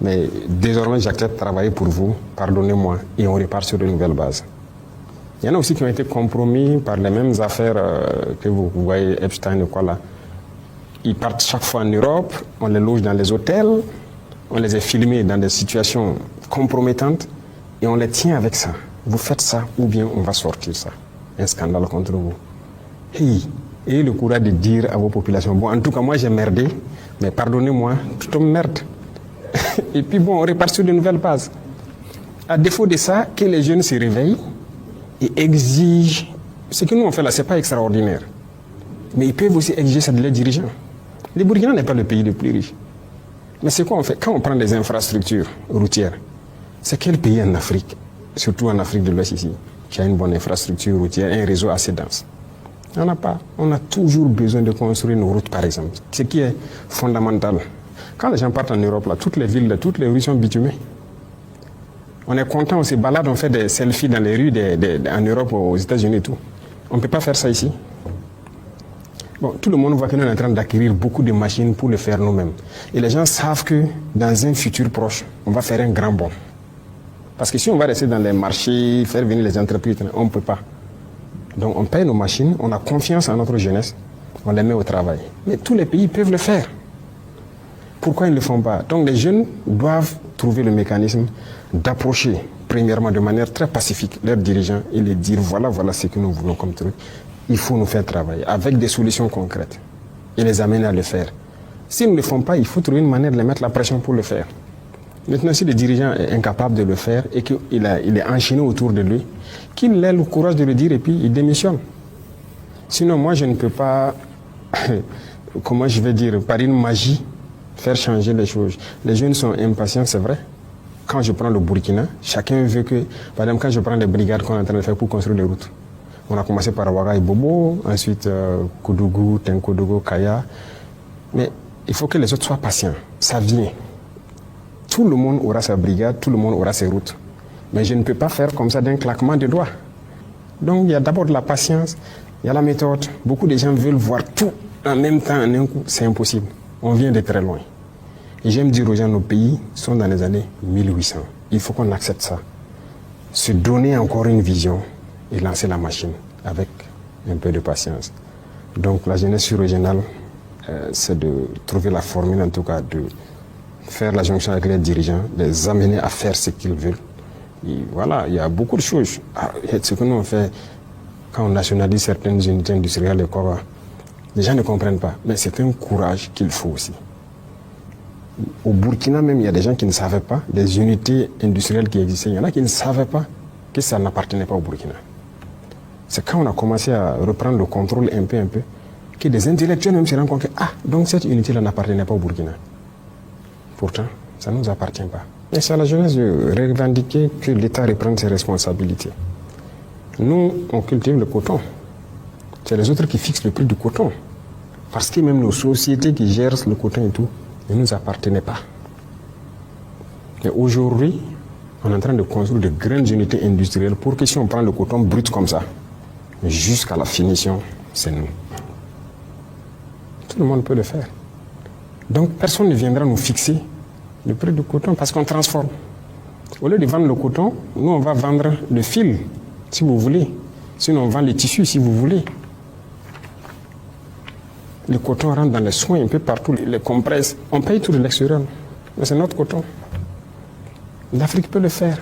Mais désormais, j'accepte de travailler pour vous, pardonnez-moi, et on repart sur de nouvelles bases. Il y en a aussi qui ont été compromis par les mêmes affaires que vous voyez, Epstein ou quoi, là. Ils partent chaque fois en Europe, on les loge dans les hôtels, on les a filmés dans des situations compromettantes et on les tient avec ça. Vous faites ça ou bien on va sortir ça. Un scandale contre vous. Hey, ayez le courage de dire à vos populations, bon, en tout cas, moi j'ai merdé, mais pardonnez-moi, tout homme merde. Et puis bon, on repart sur de nouvelles bases. À défaut de ça, que les jeunes se réveillent et exigent. Ce que nous on fait là, c'est pas extraordinaire. Mais ils peuvent aussi exiger ça de leurs dirigeants. Le Burkina n'est pas le pays le plus riche. Mais c'est quoi on fait? Quand on prend des infrastructures routières, c'est quel pays en Afrique, surtout en Afrique de l'Ouest ici, qui a une bonne infrastructure routière, un réseau assez dense? On n'a pas. On a toujours besoin de construire nos routes, par exemple. Ce qui est fondamental. Quand les gens partent en Europe, là, toutes les villes, là, toutes les rues sont bitumées. On est content, on se balade, on fait des selfies dans les rues en Europe, aux États-Unis et tout. On ne peut pas faire ça ici. Bon, tout le monde voit que nous sommes en train d'acquérir beaucoup de machines pour le faire nous-mêmes. Et les gens savent que dans un futur proche, on va faire un grand bond. Parce que si on va rester dans les marchés, faire venir les entreprises, on ne peut pas. Donc on paye nos machines, on a confiance en notre jeunesse, on les met au travail. Mais tous les pays peuvent le faire. Pourquoi ils ne le font pas? Donc les jeunes doivent trouver le mécanisme d'approcher, premièrement de manière très pacifique, leurs dirigeants et les dire voilà ce que nous voulons comme truc. Il faut nous faire travailler avec des solutions concrètes et les amener à le faire. S'ils ne le font pas, il faut trouver une manière de les mettre la pression pour le faire. Maintenant, si le dirigeant est incapable de le faire et qu'il est enchaîné autour de lui, qu'il ait le courage de le dire et puis il démissionne. Sinon, moi, je ne peux pas, comment je vais dire, par une magie, faire changer les choses. Les jeunes sont impatients, c'est vrai. Quand je prends le Burkina, chacun veut que, par exemple, quand je prends les brigades qu'on est en train de faire pour construire les routes, on a commencé par Ouaga et Bobo, ensuite Koudougou, Tenkodougou, Kaya. Mais il faut que les autres soient patients. Ça vient. Tout le monde aura sa brigade, tout le monde aura ses routes. Mais je ne peux pas faire comme ça d'un claquement de doigts. Donc il y a d'abord de la patience, il y a la méthode. Beaucoup de gens veulent voir tout en même temps, en un coup. C'est impossible. On vient de très loin. Et j'aime dire aux gens, nos pays sont dans les années 1800. Il faut qu'on accepte ça. Se donner encore une vision et lancer la machine avec un peu de patience. Donc la jeunesse sur-régionale, c'est de trouver la formule, en tout cas, de faire la jonction avec les dirigeants, les amener à faire ce qu'ils veulent. Et voilà, il y a beaucoup de choses. Ce que nous on fait quand on nationalise certaines unités industrielles et quoi, les gens ne comprennent pas. Mais c'est un courage qu'il faut aussi. Au Burkina même, il y a des gens qui ne savaient pas, des unités industrielles qui existaient, il y en a qui ne savaient pas que ça n'appartenait pas au Burkina. C'est quand on a commencé à reprendre le contrôle un peu, que des intellectuels même se rendent compte que, donc cette unité-là n'appartenait pas au Burkina. Pourtant, ça ne nous appartient pas. Et c'est à la jeunesse de revendiquer que l'État reprenne ses responsabilités. Nous, on cultive le coton. C'est les autres qui fixent le prix du coton. Parce que même nos sociétés qui gèrent le coton et tout, ne nous appartenaient pas. Et aujourd'hui, on est en train de construire de grandes unités industrielles pour que si on prend le coton brut comme ça, jusqu'à la finition, c'est nous. Tout le monde peut le faire. Donc personne ne viendra nous fixer le prix du coton parce qu'on transforme. Au lieu de vendre le coton, nous on va vendre le fil, si vous voulez. Sinon on vend les tissus, si vous voulez. Le coton rentre dans les soins un peu partout, les compresses. On paye tout de l'extérieur, mais c'est notre coton. L'Afrique peut le faire.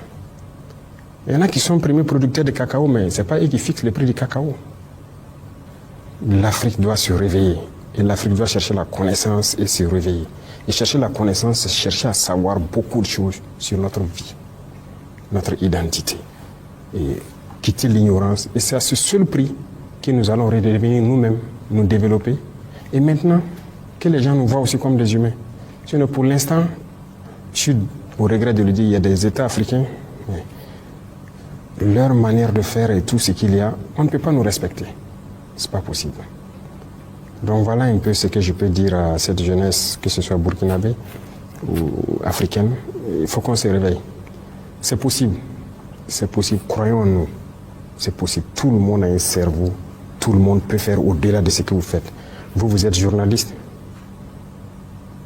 Il y en a qui sont premiers producteurs de cacao, mais ce n'est pas eux qui fixent le prix du cacao. L'Afrique doit se réveiller. Et l'Afrique doit chercher la connaissance et se réveiller. Et chercher la connaissance, c'est chercher à savoir beaucoup de choses sur notre vie, notre identité. Et quitter l'ignorance. Et c'est à ce seul prix que nous allons redevenir nous-mêmes, nous développer. Et maintenant, que les gens nous voient aussi comme des humains. Sinon, pour l'instant, je suis au regret de le dire, il y a des États africains, leur manière de faire et tout ce qu'il y a, on ne peut pas nous respecter. C'est pas possible. Donc voilà un peu ce que je peux dire à cette jeunesse, que ce soit burkinabé ou africaine. Il faut qu'on se réveille. C'est possible. C'est possible. Croyons en nous. C'est possible. Tout le monde a un cerveau. Tout le monde peut faire au-delà de ce que vous faites. Vous, vous êtes journaliste.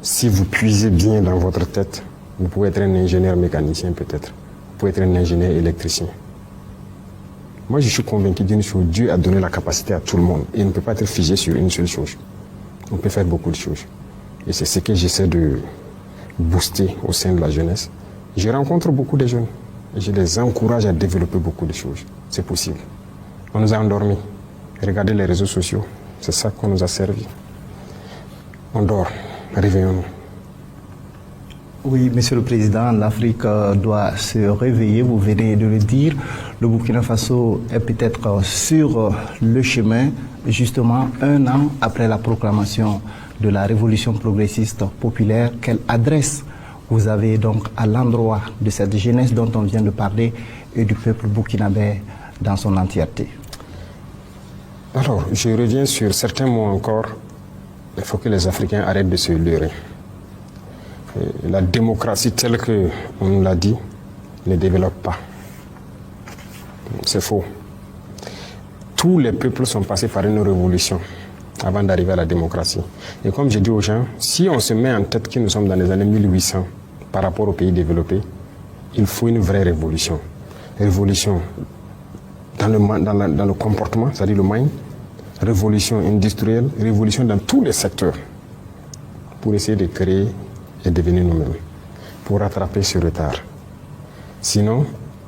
Si vous puisez bien dans votre tête, vous pouvez être un ingénieur mécanicien peut-être. Vous pouvez être un ingénieur électricien. Moi, je suis convaincu d'une chose. Dieu a donné la capacité à tout le monde. Et il ne peut pas être figé sur une seule chose. On peut faire beaucoup de choses. Et c'est ce que j'essaie de booster au sein de la jeunesse. Je rencontre beaucoup de jeunes. Et je les encourage à développer beaucoup de choses. C'est possible. On nous a endormis. Regardez les réseaux sociaux. C'est ça qu'on nous a servi. On dort. Réveillons-nous. Oui, Monsieur le Président, l'Afrique doit se réveiller, vous venez de le dire. Le Burkina Faso est peut-être sur le chemin, justement, 1 an après la proclamation de la révolution progressiste populaire. Quelle adresse vous avez donc à l'endroit de cette jeunesse dont on vient de parler et du peuple burkinabé dans son entièreté? Alors, je reviens sur certains mots encore. Il faut que les Africains arrêtent de se leurrer. La démocratie telle qu'on nous l'a dit ne développe pas. C'est faux. Tous les peuples sont passés par une révolution avant d'arriver à la démocratie. Et comme je dis aux gens, si on se met en tête que nous sommes dans les années 1800 par rapport aux pays développés, il faut une vraie révolution. Révolution dans le comportement, c'est-à-dire le mind, révolution industrielle, révolution dans tous les secteurs pour essayer de créer et devenir nous-mêmes, pour rattraper ce retard. Sinon,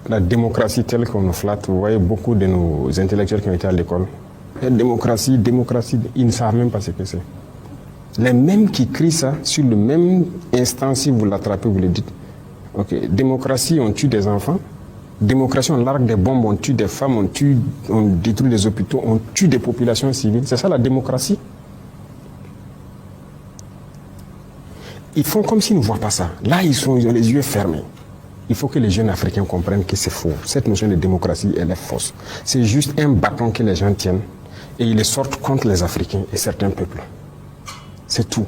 la démocratie telle qu'on nous flatte, vous voyez beaucoup de nos intellectuels qui ont été à l'école, la démocratie, ils ne savent même pas ce que c'est. Les mêmes qui crient ça, sur le même instant, si vous l'attrapez, vous le dites, ok, démocratie, on tue des enfants, démocratie, on largue des bombes, on tue des femmes, on détruit des hôpitaux, on tue des populations civiles, c'est ça la démocratie? Ils font comme s'ils ne voient pas ça. Là, ils ont les yeux fermés. Il faut que les jeunes Africains comprennent que c'est faux. Cette notion de démocratie, elle est fausse. C'est juste un bâton que les gens tiennent et ils les sortent contre les Africains et certains peuples. C'est tout.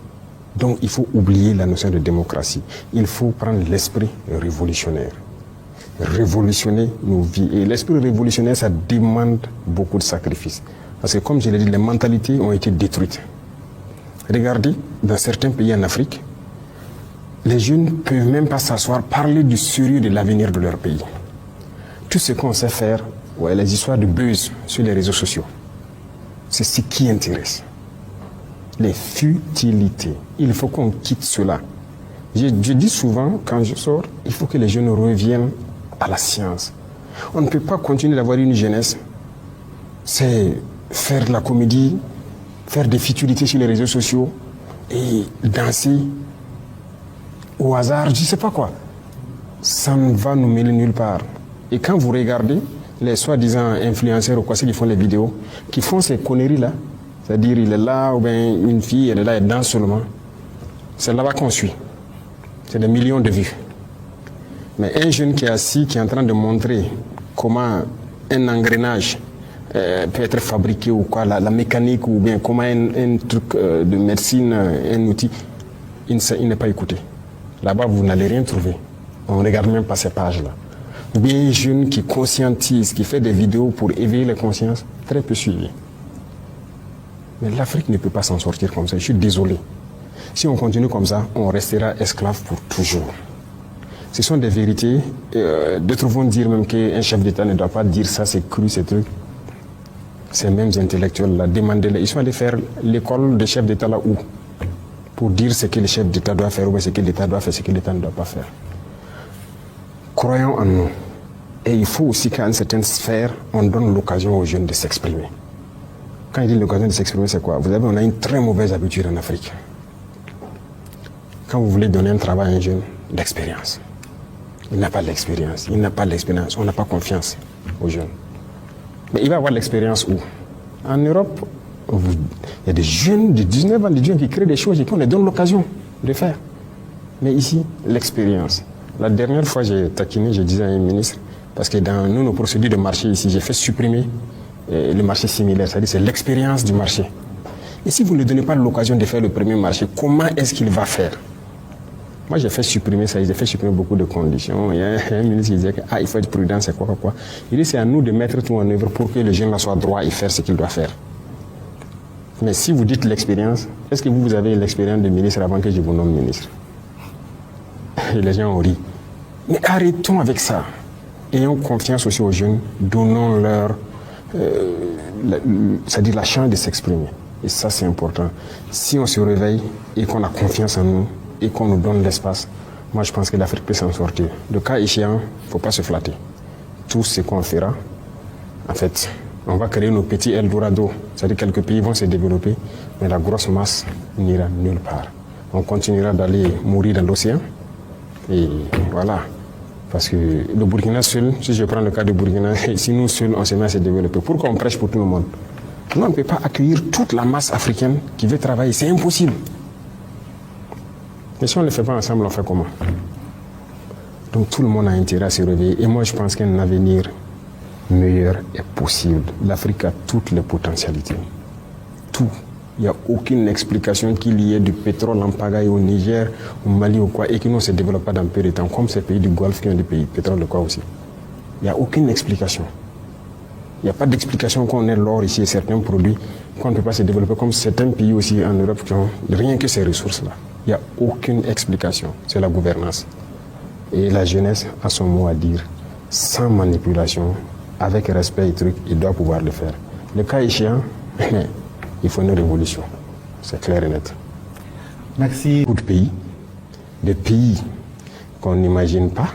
Donc, il faut oublier la notion de démocratie. Il faut prendre l'esprit révolutionnaire. Révolutionner nos vies. Et l'esprit révolutionnaire, ça demande beaucoup de sacrifices. Parce que, comme je l'ai dit, les mentalités ont été détruites. Regardez, dans certains pays en Afrique, les jeunes ne peuvent même pas s'asseoir, parler du sérieux de l'avenir de leur pays. Tout ce qu'on sait faire, ouais, les histoires de buzz sur les réseaux sociaux, c'est ce qui intéresse. Les futilités. Il faut qu'on quitte cela. Je dis souvent, quand je sors, il faut que les jeunes reviennent à la science. On ne peut pas continuer d'avoir une jeunesse, c'est faire de la comédie, faire des futilités sur les réseaux sociaux et danser au hasard, je ne sais pas quoi. Ça ne va nous mener nulle part. Et quand vous regardez les soi-disant influenceurs ou quoi, ceux qui font les vidéos, qui font ces conneries-là, c'est-à-dire il est là, ou bien une fille, elle est là, elle danse seulement, c'est là-bas qu'on suit. C'est des millions de vues. Mais un jeune qui est assis, qui est en train de montrer comment un engrenage peut être fabriqué ou quoi, la mécanique ou bien comment un truc de médecine, un outil, il n'est pas écouté. Là-bas, vous n'allez rien trouver. On ne regarde même pas ces pages-là. Ou bien un jeune qui conscientise, qui fait des vidéos pour éveiller les consciences, très peu suivi. Mais l'Afrique ne peut pas s'en sortir comme ça. Je suis désolé. Si on continue comme ça, on restera esclave pour toujours. Ce sont des vérités. D'autres vont dire même qu'un chef d'État ne doit pas dire ça, c'est cru, ces trucs. Ces mêmes intellectuels-là, demandez-les. Ils sont allés faire l'école de chef d'État là où? Pour dire ce que le chef d'État doit faire ou ce que l'État doit faire, ce que l'État ne doit pas faire. Croyons en nous. Et il faut aussi qu'à une certaine sphère, on donne l'occasion aux jeunes de s'exprimer. Quand il dit l'occasion de s'exprimer, c'est quoi? On a une très mauvaise habitude en Afrique. Quand vous voulez donner un travail à un jeune, l'expérience. Il n'a pas l'expérience. Il n'a pas l'expérience. On n'a pas confiance aux jeunes. Mais il va avoir l'expérience où? En Europe, il y a des jeunes de 19 ans, des jeunes qui créent des choses et qu'on leur donne l'occasion de faire. Mais ici, l'expérience. La dernière fois, j'ai taquiné, je disais à un ministre, parce que dans nos procédures de marché ici, j'ai fait supprimer le marché similaire, c'est-à-dire c'est l'expérience du marché. Et si vous ne donnez pas l'occasion de faire le premier marché, comment est-ce qu'il va faire? Moi, j'ai fait supprimer ça, j'ai fait supprimer beaucoup de conditions. Il y a un ministre qui disait qu'il faut être prudent, c'est quoi. Il dit c'est à nous de mettre tout en œuvre pour que le jeune soit droit et faire ce qu'il doit faire. Mais si vous dites l'expérience, est-ce que vous avez l'expérience de ministre avant que je vous nomme ministre? Et les gens ont ri. Mais arrêtons avec ça. Ayons confiance aussi aux jeunes, donnons-leur c'est-à-dire la chance de s'exprimer. Et ça, c'est important. Si on se réveille et qu'on a confiance en nous et qu'on nous donne l'espace, moi, je pense que l'Afrique peut s'en sortir. Le cas échéant, il ne faut pas se flatter. Tout ce qu'on fera, en fait, on va créer nos petits Eldorado. C'est-à-dire que quelques pays vont se développer, mais la grosse masse n'ira nulle part. On continuera d'aller mourir dans l'océan. Et voilà. Parce que le Burkina seul, si je prends le cas du Burkina, si nous seuls, on se met à se développer, pour qu'on prêche pour tout le monde. Nous, on ne peut pas accueillir toute la masse africaine qui veut travailler. C'est impossible. Mais si on ne le fait pas ensemble, on fait comment? Donc tout le monde a intérêt à se réveiller. Et moi, je pense qu'un avenir meilleur est possible. L'Afrique a toutes les potentialités. Tout. Il n'y a aucune explication qu'il y ait du pétrole en pagaille au Niger, au Mali ou quoi, et qu'il ne se développe pas dans peu de temps, comme ces pays du Golfe qui ont des pays pétrole de quoi aussi. Il n'y a aucune explication. Il n'y a pas d'explication qu'on ait l'or ici et certains produits qu'on ne peut pas se développer comme certains pays aussi en Europe qui ont rien que ces ressources-là. Il n'y a aucune explication. C'est la gouvernance. Et la jeunesse a son mot à dire, sans manipulation, avec respect et trucs, il doit pouvoir le faire. Le cas échéant, il faut une révolution. C'est clair et net. Merci. Beaucoup de pays, des pays qu'on n'imagine pas,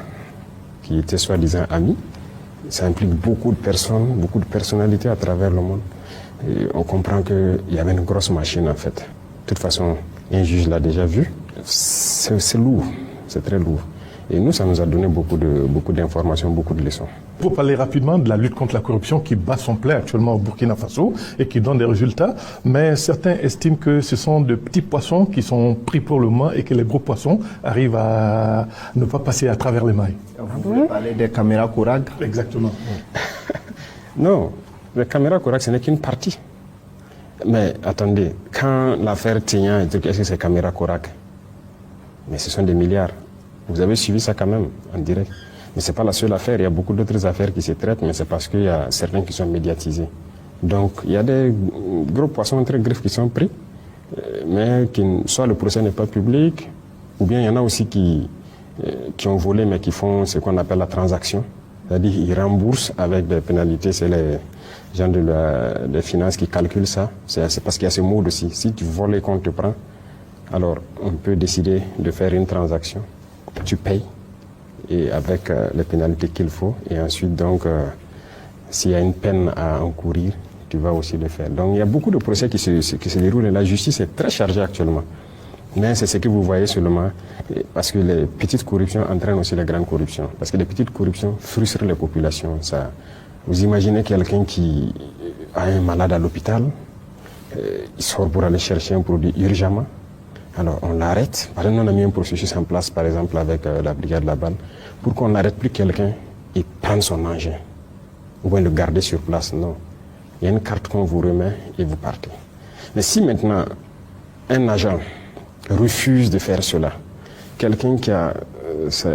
qui étaient soi-disant amis, ça implique beaucoup de personnes, beaucoup de personnalités à travers le monde. Et on comprend qu'il y avait une grosse machine en fait. De toute façon, un juge l'a déjà vu. C'est lourd, c'est très lourd. Et nous, ça nous a donné beaucoup d'informations, beaucoup de leçons. Pour parler rapidement de la lutte contre la corruption qui bat son plein actuellement au Burkina Faso et qui donne des résultats, mais certains estiment que ce sont de petits poissons qui sont pris pour le moment et que les gros poissons arrivent à ne pas passer à travers les mailles. Vous voulez parler des caméras Kourag? Exactement. Non, les caméras Kourag, ce n'est qu'une partie. Mais attendez, quand l'affaire Tignan et tout, est-ce que c'est caméra Kourag? Mais ce sont des milliards. Vous avez suivi ça quand même, en direct. Mais ce n'est pas la seule affaire, il y a beaucoup d'autres affaires qui se traitent, mais c'est parce qu'il y a certains qui sont médiatisés. Donc, il y a des gros poissons très griffes qui sont pris, mais soit le procès n'est pas public, ou bien il y en a aussi qui ont volé, mais qui font ce qu'on appelle la transaction. C'est-à-dire qu'ils remboursent avec des pénalités, c'est les gens des finances qui calculent ça. C'est parce qu'il y a ce mode aussi. Si tu voles et qu'on te prend, alors on peut décider de faire une transaction. Tu payes et avec les pénalités qu'il faut et ensuite donc s'il y a une peine à encourir, tu vas aussi le faire. Donc il y a beaucoup de procès qui se déroulent et la justice est très chargée actuellement. Mais c'est ce que vous voyez seulement parce que les petites corruptions entraînent aussi les grandes corruptions. Parce que les petites corruptions frustrent les populations. Ça, vous imaginez quelqu'un qui a un malade à l'hôpital, il sort pour aller chercher un produit urgemment. Alors on l'arrête. Par exemple, on a mis un processus en place, par exemple avec la brigade Laballe, pour qu'on n'arrête plus quelqu'un et prendre son engin. Ou bien le garder sur place. Non. Il y a une carte qu'on vous remet et vous partez. Mais si maintenant un agent refuse de faire cela, quelqu'un qui a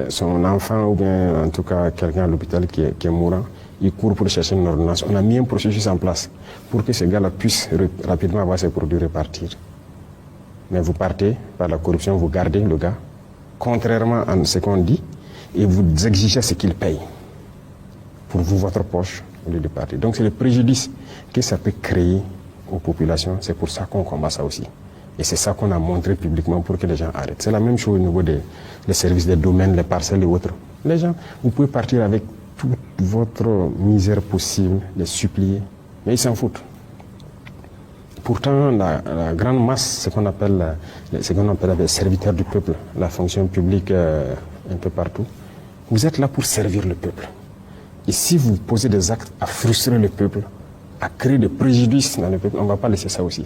son enfant ou bien en tout cas quelqu'un à l'hôpital qui est mourant, il court pour chercher une ordonnance. On a mis un processus en place pour que ce gars-là puisse rapidement avoir ses produits repartir. Mais vous partez par la corruption, vous gardez le gars, contrairement à ce qu'on dit, et vous exigez ce qu'il paye pour vous, votre poche, au lieu de partir. Donc c'est le préjudice que ça peut créer aux populations. C'est pour ça qu'on combat ça aussi. Et c'est ça qu'on a montré publiquement pour que les gens arrêtent. C'est la même chose au niveau des services, des domaines, les parcelles et autres. Les gens, vous pouvez partir avec toute votre misère possible, les supplier, mais ils s'en foutent. Pourtant, la grande masse, ce qu'on appelle les serviteurs du peuple, la fonction publique un peu partout, vous êtes là pour servir le peuple. Et si vous posez des actes à frustrer le peuple, à créer des préjudices dans le peuple, on ne va pas laisser ça aussi.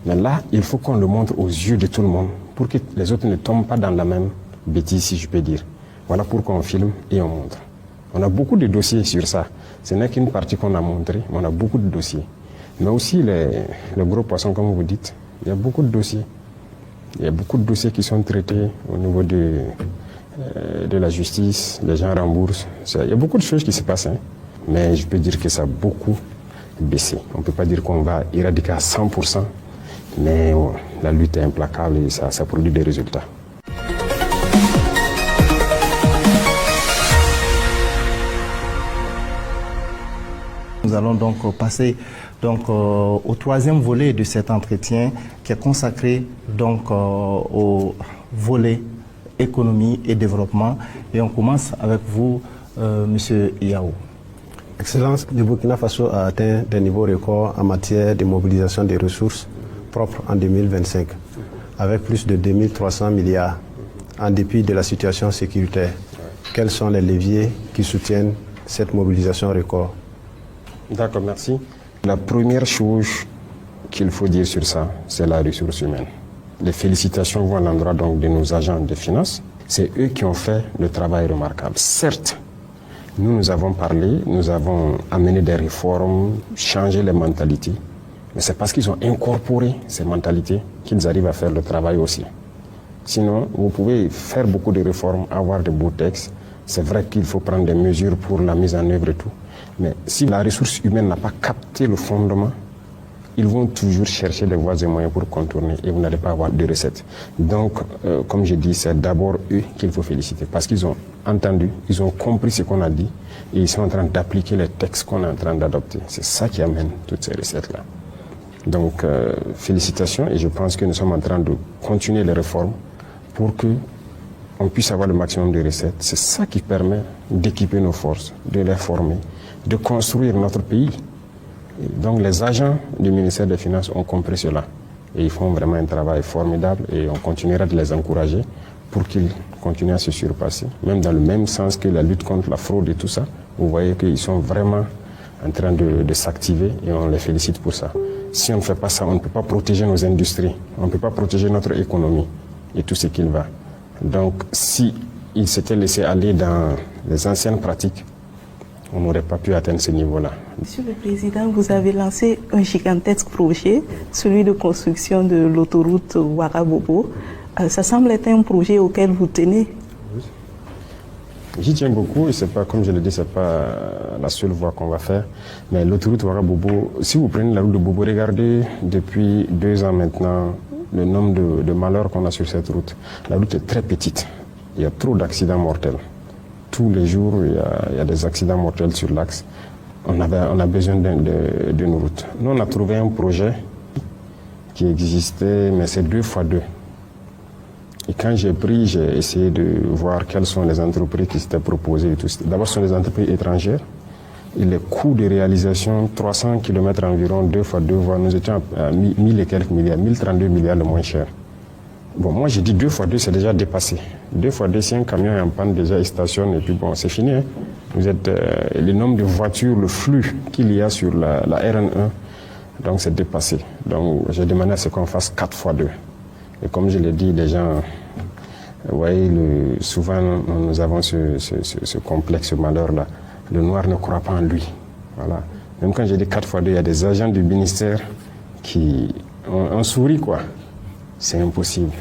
Mais là, il faut qu'on le montre aux yeux de tout le monde pour que les autres ne tombent pas dans la même bêtise, si je peux dire. Voilà pourquoi on filme et on montre. On a beaucoup de dossiers sur ça. Ce n'est qu'une partie qu'on a montrée, mais on a beaucoup de dossiers. Mais aussi les gros poissons, comme vous dites, il y a beaucoup de dossiers. Il y a beaucoup de dossiers qui sont traités au niveau de la justice, les gens remboursent. Il y a beaucoup de choses qui se passent, hein. Mais je peux dire que ça a beaucoup baissé. On ne peut pas dire qu'on va éradiquer à 100%, mais la lutte est implacable et ça produit des résultats. Nous allons donc passer au troisième volet de cet entretien qui est consacré donc au volet économie et développement. Et on commence avec vous, Monsieur Yao. L'excellence du Burkina Faso a atteint des niveaux records en matière de mobilisation des ressources propres en 2025, avec plus de 2300 milliards, en dépit de la situation sécuritaire. Quels sont les leviers qui soutiennent cette mobilisation record? D'accord, merci. La première chose qu'il faut dire sur ça, c'est la ressource humaine. Les félicitations vont à l'endroit donc de nos agents de finances. C'est eux qui ont fait le travail remarquable. Certes, nous avons parlé, nous avons amené des réformes, changé les mentalités. Mais c'est parce qu'ils ont incorporé ces mentalités qu'ils arrivent à faire le travail aussi. Sinon, vous pouvez faire beaucoup de réformes, avoir de beaux textes. C'est vrai qu'il faut prendre des mesures pour la mise en œuvre et tout. Mais si la ressource humaine n'a pas capté le fondement, ils vont toujours chercher des voies et moyens pour contourner et vous n'allez pas avoir de recettes. Donc, comme je dis, c'est d'abord eux qu'il faut féliciter parce qu'ils ont entendu, ils ont compris ce qu'on a dit et ils sont en train d'appliquer les textes qu'on est en train d'adopter. C'est ça qui amène toutes ces recettes-là. Donc, félicitations et je pense que nous sommes en train de continuer les réformes pour que on puisse avoir le maximum de recettes. C'est ça qui permet d'équiper nos forces, de les former, de construire notre pays. Et donc les agents du ministère des Finances ont compris cela. Et ils font vraiment un travail formidable et on continuera de les encourager pour qu'ils continuent à se surpasser. Même dans le même sens que la lutte contre la fraude et tout ça, vous voyez qu'ils sont vraiment en train de s'activer et on les félicite pour ça. Si on ne fait pas ça, on ne peut pas protéger nos industries, on ne peut pas protéger notre économie et tout ce qu'il va. Donc, si ils s'étaient laissés aller dans les anciennes pratiques, on n'aurait pas pu atteindre ce niveau-là. Monsieur le Président, vous avez lancé un gigantesque projet, celui de construction de l'autoroute Ouagabougou. Ça semble être un projet auquel vous tenez. J'y tiens beaucoup et c'est pas, comme je le dis, c'est pas la seule voie qu'on va faire. Mais l'autoroute Ouagabougou, si vous prenez la route de Bobo, regardez depuis 2 ans maintenant le nombre de malheurs qu'on a sur cette route. La route est très petite. Il y a trop d'accidents mortels. Tous les jours, il y a des accidents mortels sur l'axe. On a besoin d'une route. Nous, on a trouvé un projet qui existait, mais c'est 2x2. Et quand j'ai essayé de voir quelles sont les entreprises qui s'étaient proposées et tout. D'abord, ce sont des entreprises étrangères. Et les coûts de réalisation, 300 km environ, 2x2 voies, nous étions à 1000 et quelques milliards, 1032 milliards le moins cher. Bon, moi j'ai dit 2x2, c'est déjà dépassé. 2x2, si un camion est en panne, déjà il stationne et puis bon, c'est fini. Hein. Vous êtes le nombre de voitures, le flux qu'il y a sur la RN1, donc c'est dépassé. Donc j'ai demandé à ce qu'on fasse 4x2. Et comme je l'ai dit, les gens, vous voyez, souvent nous avons ce complexe, ce malheur-là. Le noir ne croit pas en lui. Voilà. Même quand j'ai dit 4x2, il y a des agents du ministère qui ont souri, quoi. C'est impossible.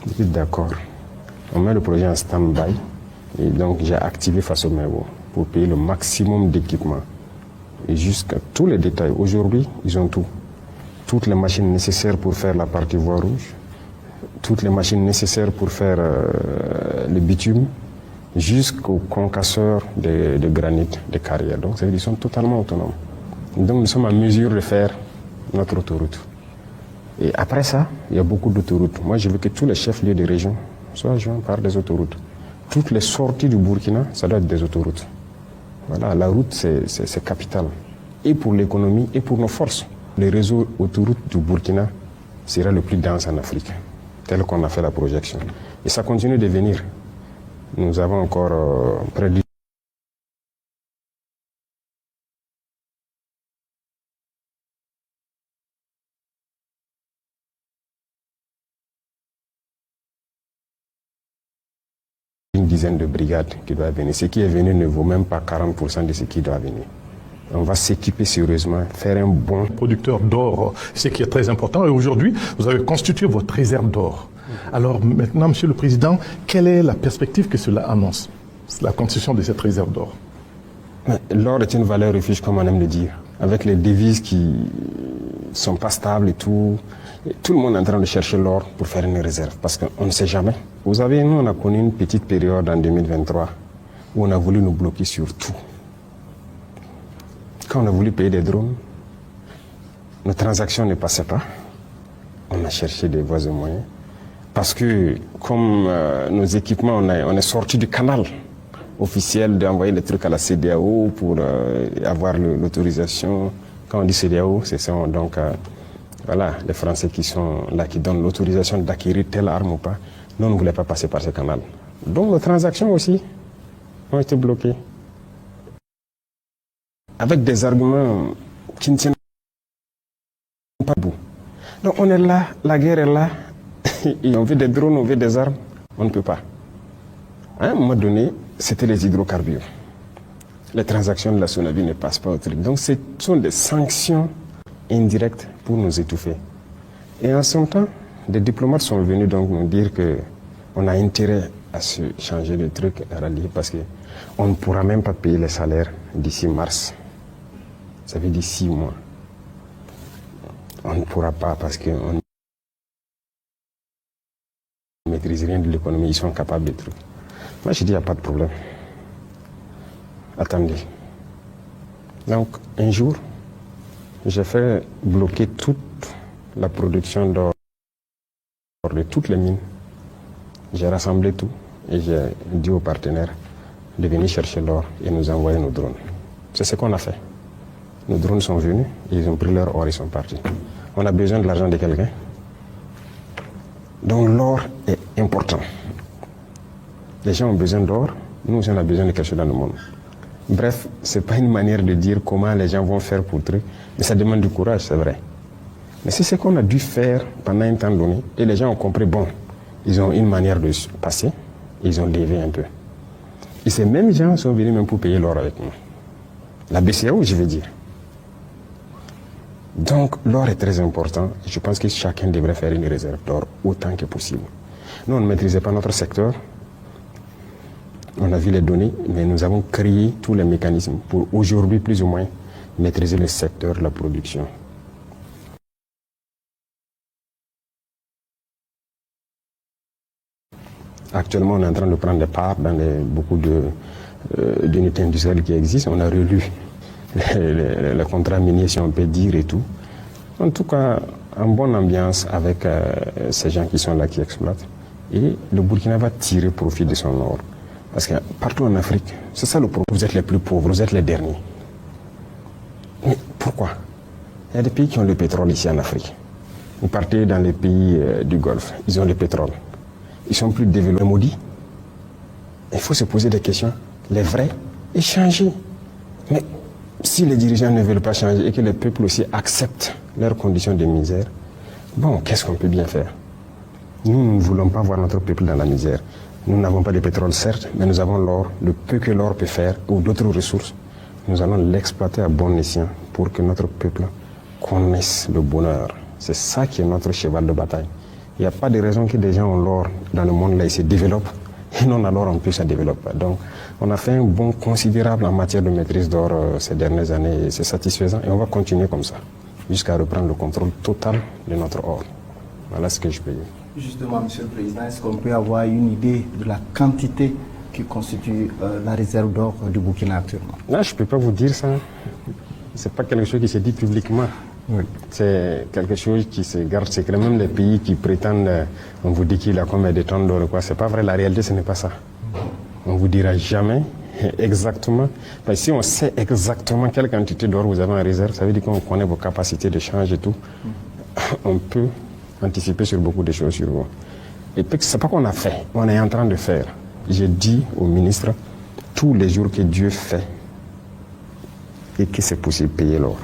Je dis d'accord. On met le projet en stand-by. Et donc j'ai activé Faso-Mewo pour payer le maximum d'équipement. Et jusqu'à tous les détails. Aujourd'hui, ils ont tout. Toutes les machines nécessaires pour faire la partie voie rouge. toutes les machines nécessaires pour faire le bitume, jusqu'aux concasseurs de granit, de carrières. Donc, ils sont totalement autonomes. Donc, nous sommes en mesure de faire notre autoroute. Et après ça, il y a beaucoup d'autoroutes. Moi, je veux que tous les chefs-lieux de région soient joints par des autoroutes. Toutes les sorties du Burkina, ça doit être des autoroutes. Voilà, la route, c'est capital. Et pour l'économie, et pour nos forces. Le réseau autoroute du Burkina sera le plus dense en Afrique, tel qu'on a fait la projection. Et ça continue de venir. Nous avons encore près de une dizaine de brigades qui doivent venir. Ce qui est venu ne vaut même pas 40% de ce qui doit venir. On va s'équiper sérieusement, faire un bon producteur d'or, ce qui est très important. Et aujourd'hui, vous avez constitué votre réserve d'or. Alors maintenant, Monsieur le Président, quelle est la perspective que cela annonce, la constitution de cette réserve d'or? L'or est une valeur refuge, comme on aime le dire, avec les devises qui ne sont pas stables et tout. Tout le monde est en train de chercher l'or pour faire une réserve, parce qu'on ne sait jamais. Vous savez, nous, on a connu une petite période en 2023 où on a voulu nous bloquer sur tout. Quand on a voulu payer des drones, nos transactions ne passaient pas. On a cherché des voies et moyens. Parce que, comme nos équipements, on est sorti du canal officiel d'envoyer les trucs à la CEDEAO pour avoir l'autorisation. Quand on dit CEDEAO, c'est ça, donc voilà, les Français qui sont là, qui donnent l'autorisation d'acquérir telle arme ou pas. Nous, on ne voulait pas passer par ce canal. Donc nos transactions aussi ont été bloquées. Avec des arguments qui ne tiennent pas debout. Donc on est là, la guerre est là, et on veut des drones, on veut des armes, on ne peut pas. À un moment donné, c'était les hydrocarbures. Les transactions de la Sonavi ne passent pas au truc. Donc ce sont des sanctions indirectes pour nous étouffer. Et en ce temps, des diplomates sont venus donc nous dire qu'on a intérêt à se changer de truc, à rallier, parce qu'on ne pourra même pas payer les salaires d'ici mars. Ça veut dire 6 mois. On ne pourra pas parce qu'on ne maîtrise rien de l'économie. Ils sont capables de trucs. Moi, je dis, il n'y a pas de problème. Attendez. Donc, un jour, j'ai fait bloquer toute la production d'or de toutes les mines. J'ai rassemblé tout et j'ai dit aux partenaires de venir chercher l'or et nous envoyer nos drones. C'est ce qu'on a fait. Nos drones sont venus, ils ont pris leur or, ils sont partis. On a besoin de l'argent de quelqu'un. Donc l'or est important. Les gens ont besoin d'or, nous on a besoin de quelque chose dans le monde. Bref, ce n'est pas une manière de dire comment les gens vont faire pour le truc, mais ça demande du courage, c'est vrai. Mais c'est ce qu'on a dû faire pendant un temps donné, et les gens ont compris, bon, ils ont une manière de passer, ils ont levé un peu. Et ces mêmes gens sont venus même pour payer l'or avec nous. La BCAO, je veux dire. Donc l'or est très important, et je pense que chacun devrait faire une réserve d'or autant que possible. Nous, on ne maîtrisait pas notre secteur, on a vu les données, mais nous avons créé tous les mécanismes pour aujourd'hui, plus ou moins, maîtriser le secteur de la production. Actuellement, on est en train de prendre des parts dans beaucoup d'unités industrielles qui existent. On a relu le contrat minier, si on peut dire, et tout. En tout cas, en bonne ambiance avec ces gens qui sont là, qui exploitent. Et le Burkina va tirer profit de son or. Parce que partout en Afrique, c'est ça le problème. Vous êtes les plus pauvres, vous êtes les derniers. Mais pourquoi? Il y a des pays qui ont le pétrole ici en Afrique. Vous partez dans les pays du Golfe, ils ont le pétrole. Ils sont plus développés, maudits. Il faut se poser des questions, les vrais, et changer. Mais si les dirigeants ne veulent pas changer et que les peuples aussi acceptent leurs conditions de misère, bon, qu'est-ce qu'on peut bien faire? Nous ne voulons pas voir notre peuple dans la misère. Nous n'avons pas de pétrole, certes, mais nous avons l'or. Le peu que l'or peut faire, ou d'autres ressources, nous allons l'exploiter à bon escient pour que notre peuple connaisse le bonheur. C'est ça qui est notre cheval de bataille. Il n'y a pas de raison que des gens ont l'or dans le monde là, ils se développent, et non alors en plus ça ne développe pas. Donc on a fait un bond considérable en matière de maîtrise d'or ces dernières années, et c'est satisfaisant, et on va continuer comme ça, jusqu'à reprendre le contrôle total de notre or. Voilà ce que je peux dire. Justement, Monsieur le Président, est-ce qu'on peut avoir une idée de la quantité qui constitue la réserve d'or du Burkina actuellement? Là, je ne peux pas vous dire ça. Ce n'est pas quelque chose qui se dit publiquement. Oui. C'est quelque chose qui se garde secret. Même les pays qui prétendent, on vous dit qu'il a combien de tonnes d'or, quoi. C'est pas vrai. La réalité, ce n'est pas ça. On vous dira jamais exactement. Mais si on sait exactement quelle quantité d'or vous avez en réserve, ça veut dire qu'on connaît vos capacités de change et tout. On peut anticiper sur beaucoup de choses sur vous. Et puis, c'est pas qu'on a fait. On est en train de faire. J'ai dit au ministre tous les jours que Dieu fait et que c'est possible de payer l'or.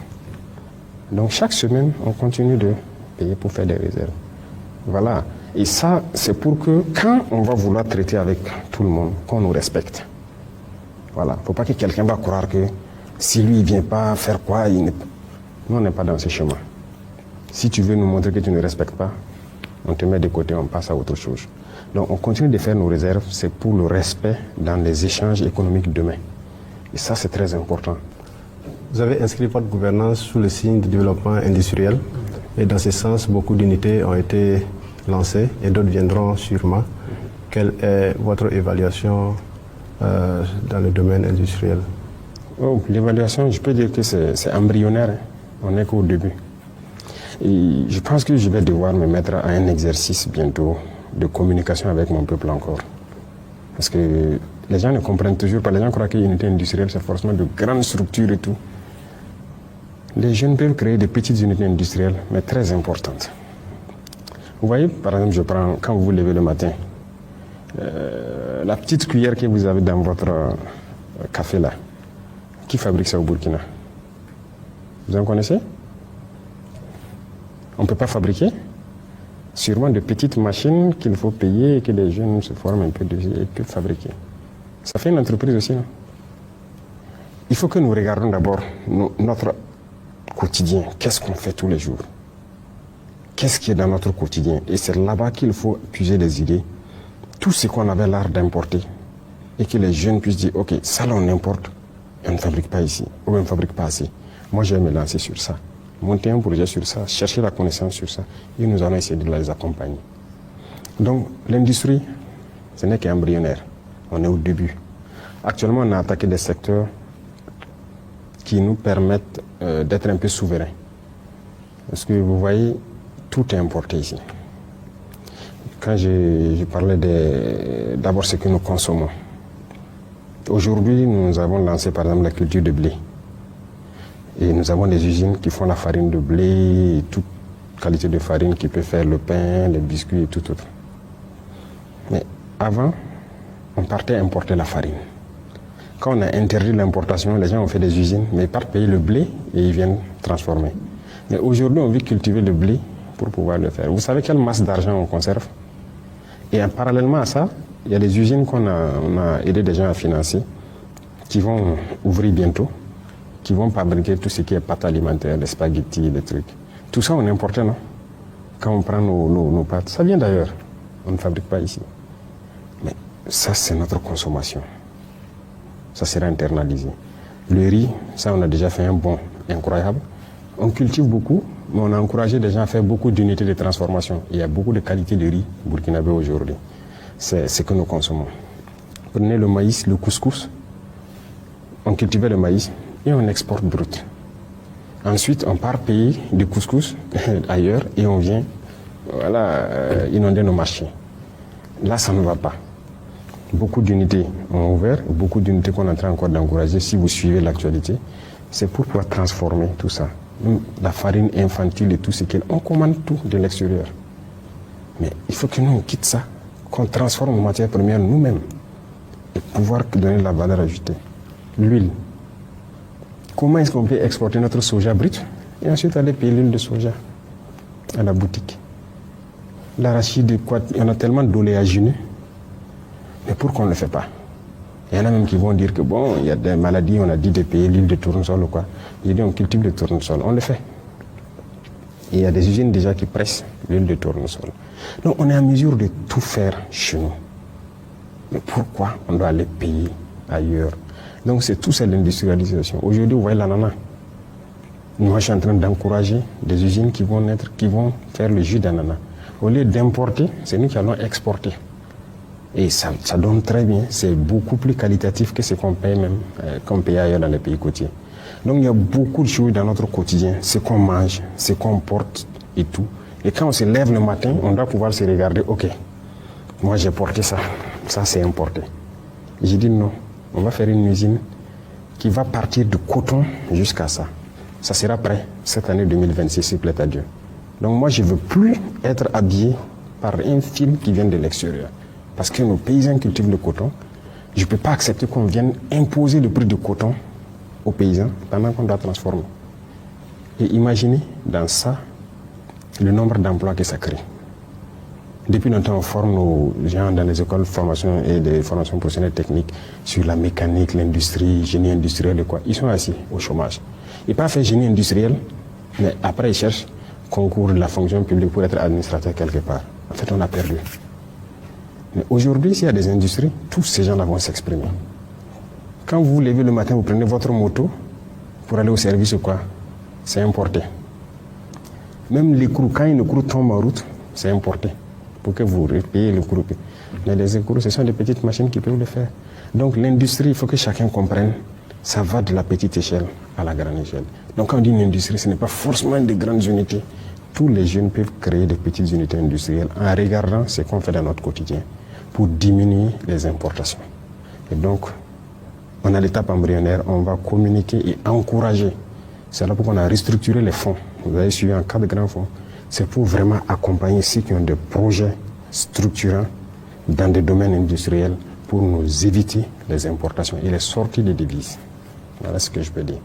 Donc chaque semaine, on continue de payer pour faire des réserves. Voilà. Et ça, c'est pour que quand on va vouloir traiter avec tout le monde, qu'on nous respecte. Voilà. Il ne faut pas que quelqu'un va croire que si lui, il ne vient pas faire quoi, nous, on n'est pas dans ce chemin. Si tu veux nous montrer que tu ne respectes pas, on te met de côté, on passe à autre chose. Donc on continue de faire nos réserves, c'est pour le respect dans les échanges économiques demain. Et ça, c'est très important. Vous avez inscrit votre gouvernance sous le signe du développement industriel. Et dans ce sens, beaucoup d'unités ont été lancées et d'autres viendront sûrement. Quelle est votre évaluation dans le domaine industriel? Oh, l'évaluation, je peux dire que c'est embryonnaire. Hein. On n'est qu'au début. Et je pense que je vais devoir me mettre à un exercice bientôt de communication avec mon peuple encore. Parce que les gens ne comprennent toujours pas. Les gens croient que l'unité industrielle, c'est forcément de grandes structures et tout. Les jeunes peuvent créer des petites unités industrielles, mais très importantes. Vous voyez, par exemple, je prends, quand vous vous levez le matin, la petite cuillère que vous avez dans votre café là, qui fabrique ça au Burkina? Vous en connaissez? On ne peut pas fabriquer? Sûrement de petites machines qu'il faut payer et que les jeunes se forment un peu dessus et peuvent fabriquer. Ça fait une entreprise aussi, non? Il faut que nous regardions d'abord notre quotidien. Qu'est-ce qu'on fait tous les jours? Qu'est-ce qui est dans notre quotidien? Et c'est là-bas qu'il faut puiser les idées. Tout ce qu'on avait l'art d'importer. Et que les jeunes puissent dire, ok, ça là on importe, et on ne fabrique pas ici, ou on ne fabrique pas assez. Moi je vais me lancer sur ça. Monter un projet sur ça, chercher la connaissance sur ça, et nous allons essayer de les accompagner. Donc l'industrie, ce n'est qu'embryonnaire. On est au début. Actuellement, on a attaqué des secteurs qui nous permettent d'être un peu souverains. Parce que vous voyez, tout est importé ici. Quand je parlais d'abord ce que nous consommons. Aujourd'hui, nous avons lancé par exemple la culture de blé. Et nous avons des usines qui font la farine de blé, et toute qualité de farine qui peut faire le pain, les biscuits et tout autre. Mais avant, on partait importer la farine. Quand on a interdit l'importation, les gens ont fait des usines, mais ils partent payer le blé et ils viennent transformer. Mais aujourd'hui, on veut cultiver le blé pour pouvoir le faire. Vous savez quelle masse d'argent on conserve? Et parallèlement à ça, il y a des usines on a aidé des gens à financer, qui vont ouvrir bientôt, qui vont fabriquer tout ce qui est pâtes alimentaires, les spaghettis, les trucs. Tout ça, on importait, non? Quand on prend nos pâtes, ça vient d'ailleurs. On ne fabrique pas ici. Mais ça, c'est notre consommation. Ça sera internalisé. Le riz, ça, on a déjà fait un bond incroyable. On cultive beaucoup, mais on a encouragé les gens à faire beaucoup d'unités de transformation. Il y a beaucoup de qualités de riz burkinabé aujourd'hui. C'est ce que nous consommons. Prenez le maïs, le couscous. On cultivait le maïs et on exporte brut. Ensuite, on part payer du couscous ailleurs et on vient inonder nos marchés. Là, ça ne va pas. Beaucoup d'unités ont ouvert, beaucoup d'unités qu'on est en train encore d'encourager. Si vous suivez l'actualité, c'est pour pouvoir transformer tout ça. La farine infantile et tout ce qu'on commande tout de l'extérieur. Mais il faut que nous on quitte ça, qu'on transforme en matière première nous-mêmes et pouvoir donner la valeur ajoutée. L'huile. Comment est-ce qu'on peut exporter notre soja brut et ensuite aller payer l'huile de soja à la boutique? L'arachide, il y en a tellement d'oléagineux. Mais pourquoi on ne le fait pas? Il y en a même qui vont dire que bon, il y a des maladies, on a dit de payer l'huile de tournesol ou quoi. J'ai dit on cultive le tournesol, on le fait. Et il y a des usines déjà qui pressent l'huile de tournesol. Donc on est en mesure de tout faire chez nous. Mais pourquoi on doit aller payer ailleurs? Donc c'est tout ça l'industrialisation. Aujourd'hui, vous voyez l'ananas. Moi je suis en train d'encourager des usines qui vont faire le jus d'ananas. Au lieu d'importer, c'est nous qui allons exporter. Et ça donne très bien, c'est beaucoup plus qualitatif que ce qu'on paye même, qu'on paye ailleurs dans les pays côtiers. Donc il y a beaucoup de choses dans notre quotidien, ce qu'on mange, ce qu'on porte et tout. Et quand on se lève le matin, on doit pouvoir se regarder, ok, moi j'ai porté ça, ça c'est importé. J'ai dit non, on va faire une usine qui va partir de coton jusqu'à ça. Ça sera prêt cette année 2026, s'il plaît à Dieu. Donc moi je ne veux plus être habillé par un fil qui vient de l'extérieur. Parce que nos paysans cultivent le coton. Je ne peux pas accepter qu'on vienne imposer le prix du coton aux paysans pendant qu'on doit transformer. Et imaginez dans ça le nombre d'emplois que ça crée. Depuis longtemps, on forme nos gens dans les écoles de formation et des formations professionnelles techniques sur la mécanique, l'industrie, génie industriel et quoi. Ils sont assis au chômage. Ils peuvent faire génie industriel, mais après ils cherchent concours de la fonction publique pour être administrateur quelque part. En fait, on a perdu. Mais aujourd'hui, s'il y a des industries, tous ces gens-là vont s'exprimer. Quand vous vous levez le matin, vous prenez votre moto pour aller au service ou quoi, c'est importé. Même l'écrou, quand une écrou tombe en route, c'est importé. Pour que vous payez l'écrou. Mais les écrous, ce sont des petites machines qui peuvent le faire. Donc l'industrie, il faut que chacun comprenne, ça va de la petite échelle à la grande échelle. Donc quand on dit une industrie, ce n'est pas forcément des grandes unités. Tous les jeunes peuvent créer des petites unités industrielles en regardant ce qu'on fait dans notre quotidien pour diminuer les importations. Et donc, on a l'étape embryonnaire, on va communiquer et encourager. C'est là pourquoi on a restructuré les fonds. Vous avez suivi en 4 grands fonds. C'est pour vraiment accompagner ceux qui ont des projets structurants dans des domaines industriels pour nous éviter les importations et les sorties des devises. Voilà ce que je peux dire.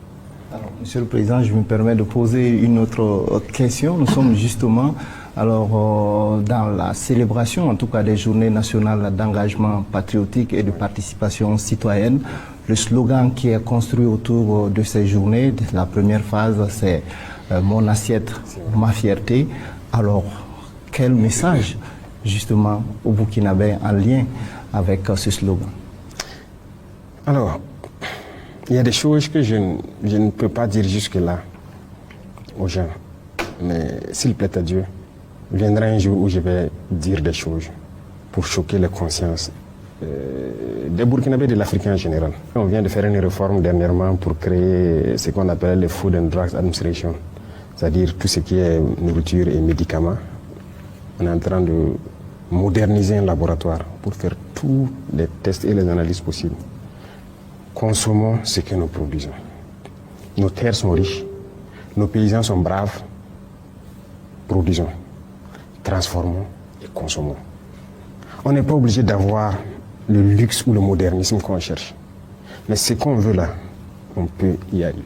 Alors, Monsieur le Président, je me permets de poser une autre question. Nous sommes justement dans la célébration, en tout cas des journées nationales d'engagement patriotique et de participation citoyenne. Le slogan qui est construit autour de ces journées, la première phase, c'est mon assiette, ma fierté. Alors, quel message justement au Burkinabé en lien avec ce slogan? Alors, il y a des choses que je ne peux pas dire jusque-là aux gens. Mais s'il plaît à Dieu, viendra un jour où je vais dire des choses pour choquer les consciences des Burkinabés et de l'Africain en général. On vient de faire une réforme dernièrement pour créer ce qu'on appelle le Food and Drugs Administration, c'est-à-dire tout ce qui est nourriture et médicaments. On est en train de moderniser un laboratoire pour faire tous les tests et les analyses possibles. Consommons ce que nous produisons. Nos terres sont riches, nos paysans sont braves. Produisons, transformons et consommons. On n'est pas obligé d'avoir le luxe ou le modernisme qu'on cherche. Mais ce qu'on veut là, on peut y arriver.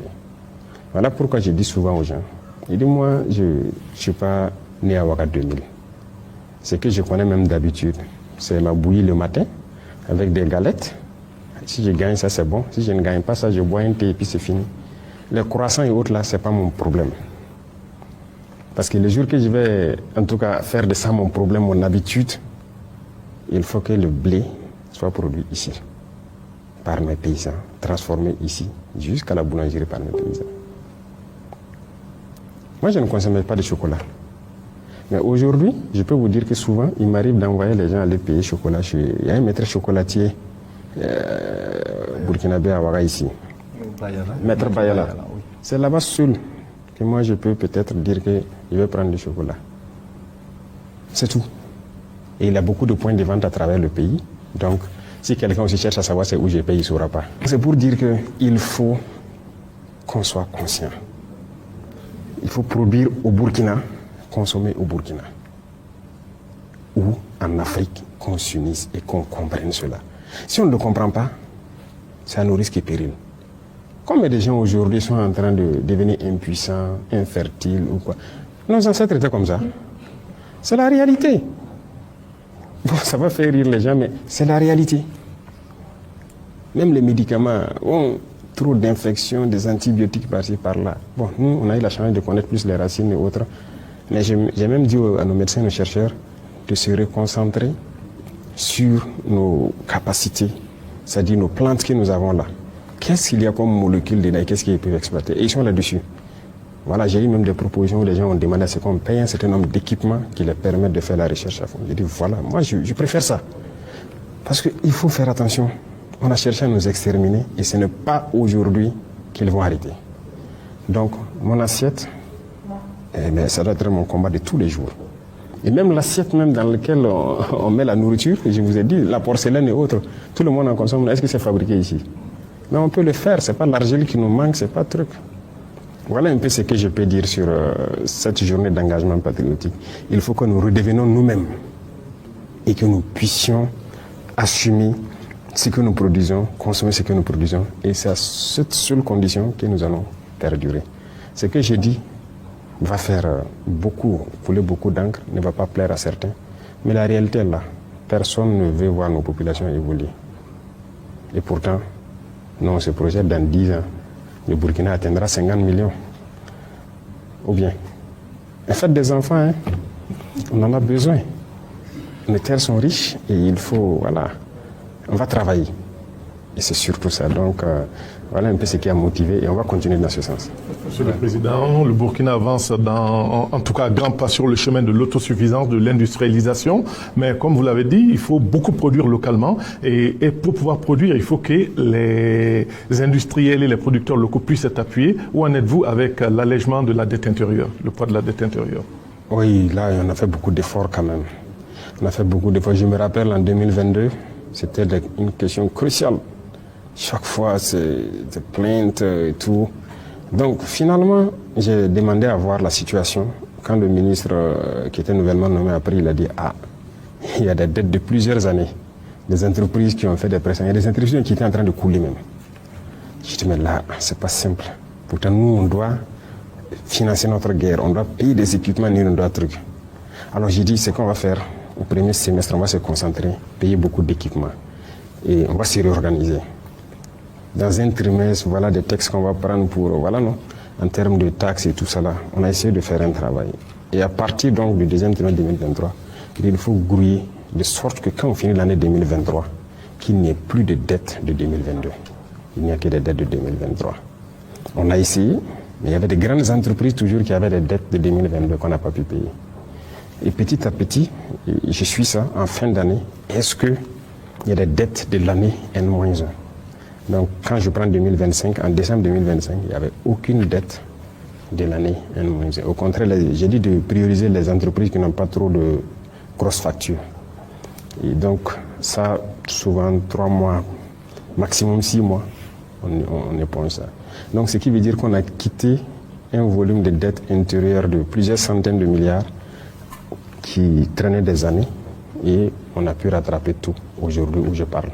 Voilà pourquoi je dis souvent aux gens, je dis moi, je ne suis pas né à Ouaga 2000. Ce que je connais même d'habitude, c'est ma bouillie le matin avec des galettes. Si je gagne ça, c'est bon. Si je ne gagne pas ça, je bois un thé et puis c'est fini. Les croissants et autres là, ce n'est pas mon problème. Parce que le jour que je vais, en tout cas, faire de ça mon problème, mon habitude, il faut que le blé soit produit ici, par mes paysans, transformé ici, jusqu'à la boulangerie par mes paysans. Moi, je ne consomme pas de chocolat. Mais aujourd'hui, je peux vous dire que souvent, il m'arrive d'envoyer les gens aller payer chocolat chez... Il y a un maître chocolatier burkinabé à Ouaga ici. Maître Bayala. Oui. C'est là-bas seul que moi je peux peut-être dire que je vais prendre du chocolat. C'est tout. Et il y a beaucoup de points de vente à travers le pays. Donc, si quelqu'un aussi cherche à savoir c'est où je paye, il ne saura pas. C'est pour dire qu'il faut qu'on soit conscient. Il faut produire au Burkina, consommer au Burkina. Ou en Afrique, qu'on s'unisse et qu'on comprenne cela. Si on ne le comprend pas, c'est à nos risques et périls. Combien de gens aujourd'hui sont en train de devenir impuissants, infertiles ou quoi? Nos ancêtres étaient comme ça. C'est la réalité. Bon, ça va faire rire les gens, mais c'est la réalité. Même les médicaments ont trop d'infections, des antibiotiques par-ci, par-là. Bon, nous, on a eu la chance de connaître plus les racines et autres. Mais j'ai même dit à nos médecins et nos chercheurs de se reconcentrer sur nos capacités, c'est-à-dire nos plantes que nous avons là. Qu'est-ce qu'il y a comme molécules dedans et qu'est-ce qu'ils peuvent exploiter? Et ils sont là-dessus. Voilà, j'ai eu même des propositions où les gens ont demandé à ce qu'on paye un certain nombre d'équipements qui les permettent de faire la recherche à fond. J'ai dit voilà, moi je préfère ça. Parce qu'il faut faire attention. On a cherché à nous exterminer et ce n'est pas aujourd'hui qu'ils vont arrêter. Donc, mon assiette, ça doit être mon combat de tous les jours. Et même l'assiette même dans laquelle on met la nourriture, je vous ai dit, la porcelaine et autres, tout le monde en consomme. Est-ce que c'est fabriqué ici? Mais on peut le faire, c'est pas l'argile qui nous manque, c'est pas truc. Voilà un peu ce que je peux dire sur cette journée d'engagement patriotique. Il faut que nous redevenions nous-mêmes et que nous puissions assumer ce que nous produisons, consommer ce que nous produisons. Et c'est à cette seule condition que nous allons perdurer. Ce que je dis va faire couler beaucoup d'encre, ne va pas plaire à certains. Mais la réalité est là. Personne ne veut voir nos populations évoluer. Et pourtant, nous, on se projette dans 10 ans. Le Burkina atteindra 50 millions. Ou bien, faites des enfants, hein. On en a besoin. Les terres sont riches et il faut, voilà, on va travailler. Et c'est surtout ça. Donc, voilà un peu ce qui a motivé et on va continuer dans ce sens. Monsieur le Président, le Burkina avance en tout cas à grands pas sur le chemin de l'autosuffisance, de l'industrialisation. Mais comme vous l'avez dit, il faut beaucoup produire localement. Et pour pouvoir produire, il faut que les industriels et les producteurs locaux puissent être appuyés. Où en êtes-vous avec l'allègement de la dette intérieure, le poids de la dette intérieure? Oui, là, on a fait beaucoup d'efforts quand même. On a fait beaucoup d'efforts. Je me rappelle en 2022, c'était une question cruciale. Chaque fois, c'est des plaintes et tout. Donc, finalement, j'ai demandé à voir la situation. Quand le ministre qui était nouvellement nommé après, il a dit « Ah, il y a des dettes de plusieurs années. Des entreprises qui ont fait des pressions. Il y a des entreprises qui étaient en train de couler même. » Je dis « Mais là, c'est pas simple. Pourtant, nous, on doit financer notre guerre. On doit payer des équipements, on doit trucs. » Alors, j'ai dit « Ce qu'on va faire, au premier semestre, on va se concentrer, payer beaucoup d'équipements. Et on va se réorganiser. Dans un trimestre, voilà des textes qu'on va prendre pour, voilà non, en termes de taxes et tout ça là. On a essayé de faire un travail. Et à partir donc du deuxième trimestre 2023, il faut grouiller de sorte que quand on finit l'année 2023, qu'il n'y ait plus de dettes de 2022. Il n'y a que des dettes de 2023. On a essayé, mais il y avait des grandes entreprises toujours qui avaient des dettes de 2022 qu'on n'a pas pu payer. Et petit à petit, je suis ça, en fin d'année, est-ce qu'il y a des dettes de l'année N-1? Donc, quand je prends 2025, en décembre 2025, il n'y avait aucune dette de l'année N-1. Au contraire, j'ai dit de prioriser les entreprises qui n'ont pas trop de grosses factures. Et donc, ça, souvent 3 mois, maximum 6 mois, on éponge ça. Donc, ce qui veut dire qu'on a quitté un volume de dettes intérieures de plusieurs centaines de milliards qui traînait des années et on a pu rattraper tout aujourd'hui où je parle.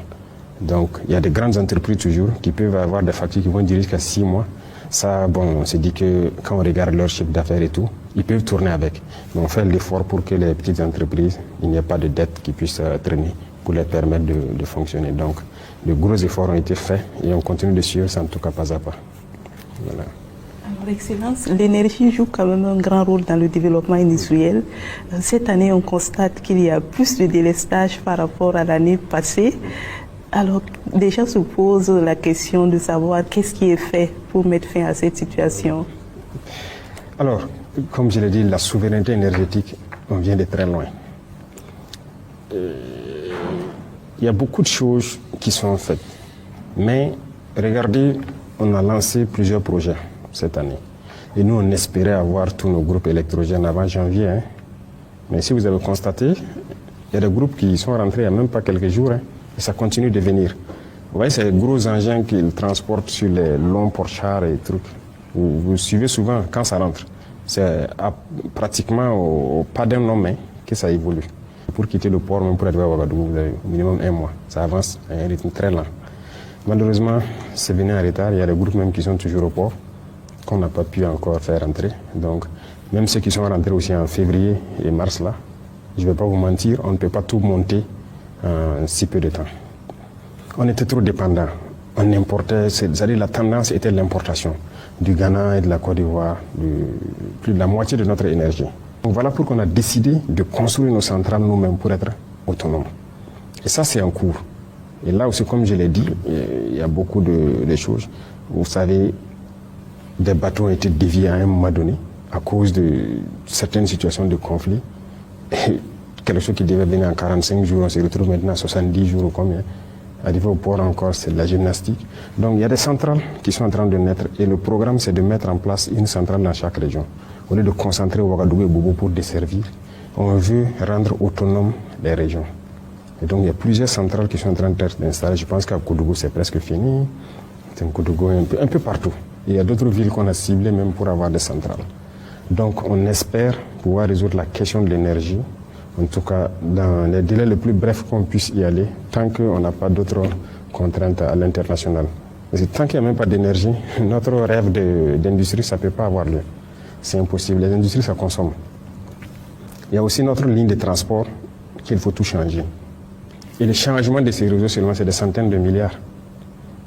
Donc, il y a des grandes entreprises toujours qui peuvent avoir des factures qui vont durer jusqu'à 6 mois. Ça, bon, on se dit que quand on regarde leur chiffre d'affaires et tout, ils peuvent tourner avec. Mais on fait l'effort pour que les petites entreprises, il n'y ait pas de dette qui puisse traîner pour les permettre de fonctionner. Donc, de gros efforts ont été faits et on continue de suivre ça en tout cas pas à pas. Voilà. Alors, Excellence, l'énergie joue quand même un grand rôle dans le développement industriel. Cette année, on constate qu'il y a plus de délestage par rapport à l'année passée. Alors, déjà se pose la question de savoir qu'est-ce qui est fait pour mettre fin à cette situation. Alors, comme je l'ai dit, la souveraineté énergétique, on vient de très loin. Il y a beaucoup de choses qui sont faites. Mais, regardez, on a lancé plusieurs projets cette année. Et nous, on espérait avoir tous nos groupes électrogènes avant janvier. Hein. Mais si vous avez constaté, il y a des groupes qui sont rentrés il n'y a même pas quelques jours. Hein. Et ça continue de venir. Vous voyez, c'est les gros engins qu'ils transportent sur les longs ports-chars et trucs. Vous suivez souvent quand ça rentre. C'est pratiquement au pas d'un an que ça évolue. Pour quitter le port, même pour arriver à Ouagadougou, vous avez minimum 1 mois. Ça avance à un rythme très lent. Malheureusement, c'est venu en retard. Il y a des groupes même qui sont toujours au port, qu'on n'a pas pu encore faire rentrer. Donc, même ceux qui sont rentrés aussi en février et mars, là, je ne vais pas vous mentir, on ne peut pas tout monter en si peu de temps. On était trop dépendants. On importait, c'est-à-dire la tendance était l'importation du Ghana et de la Côte d'Ivoire, plus de la moitié de notre énergie. Donc voilà pourquoi on a décidé de construire nos centrales nous-mêmes pour être autonomes. Et ça, c'est en cours. Et là aussi, comme je l'ai dit, il y a beaucoup de choses. Vous savez, des bateaux ont été déviés à un moment donné à cause de certaines situations de conflit. Et quelque chose qui devait venir en 45 jours, on se retrouve maintenant à 70 jours ou combien. Arriver au port encore, c'est de la gymnastique. Donc il y a des centrales qui sont en train de naître et le programme c'est de mettre en place une centrale dans chaque région. Au lieu de concentrer Ouagadougou et Bobo pour desservir, on veut rendre autonomes les régions. Et donc il y a plusieurs centrales qui sont en train d'être installées. Je pense qu'à Koudougou c'est presque fini. C'est Koudougou un peu partout. Et il y a d'autres villes qu'on a ciblées même pour avoir des centrales. Donc on espère pouvoir résoudre la question de l'énergie. En tout cas, dans les délais les plus brefs qu'on puisse y aller, tant qu'on n'a pas d'autres contraintes à l'international. Parce que tant qu'il n'y a même pas d'énergie, notre rêve d'industrie, ça ne peut pas avoir lieu. C'est impossible. Les industries, ça consomme. Il y a aussi notre ligne de transport qu'il faut tout changer. Et le changement de ces réseaux seulement, c'est des centaines de milliards.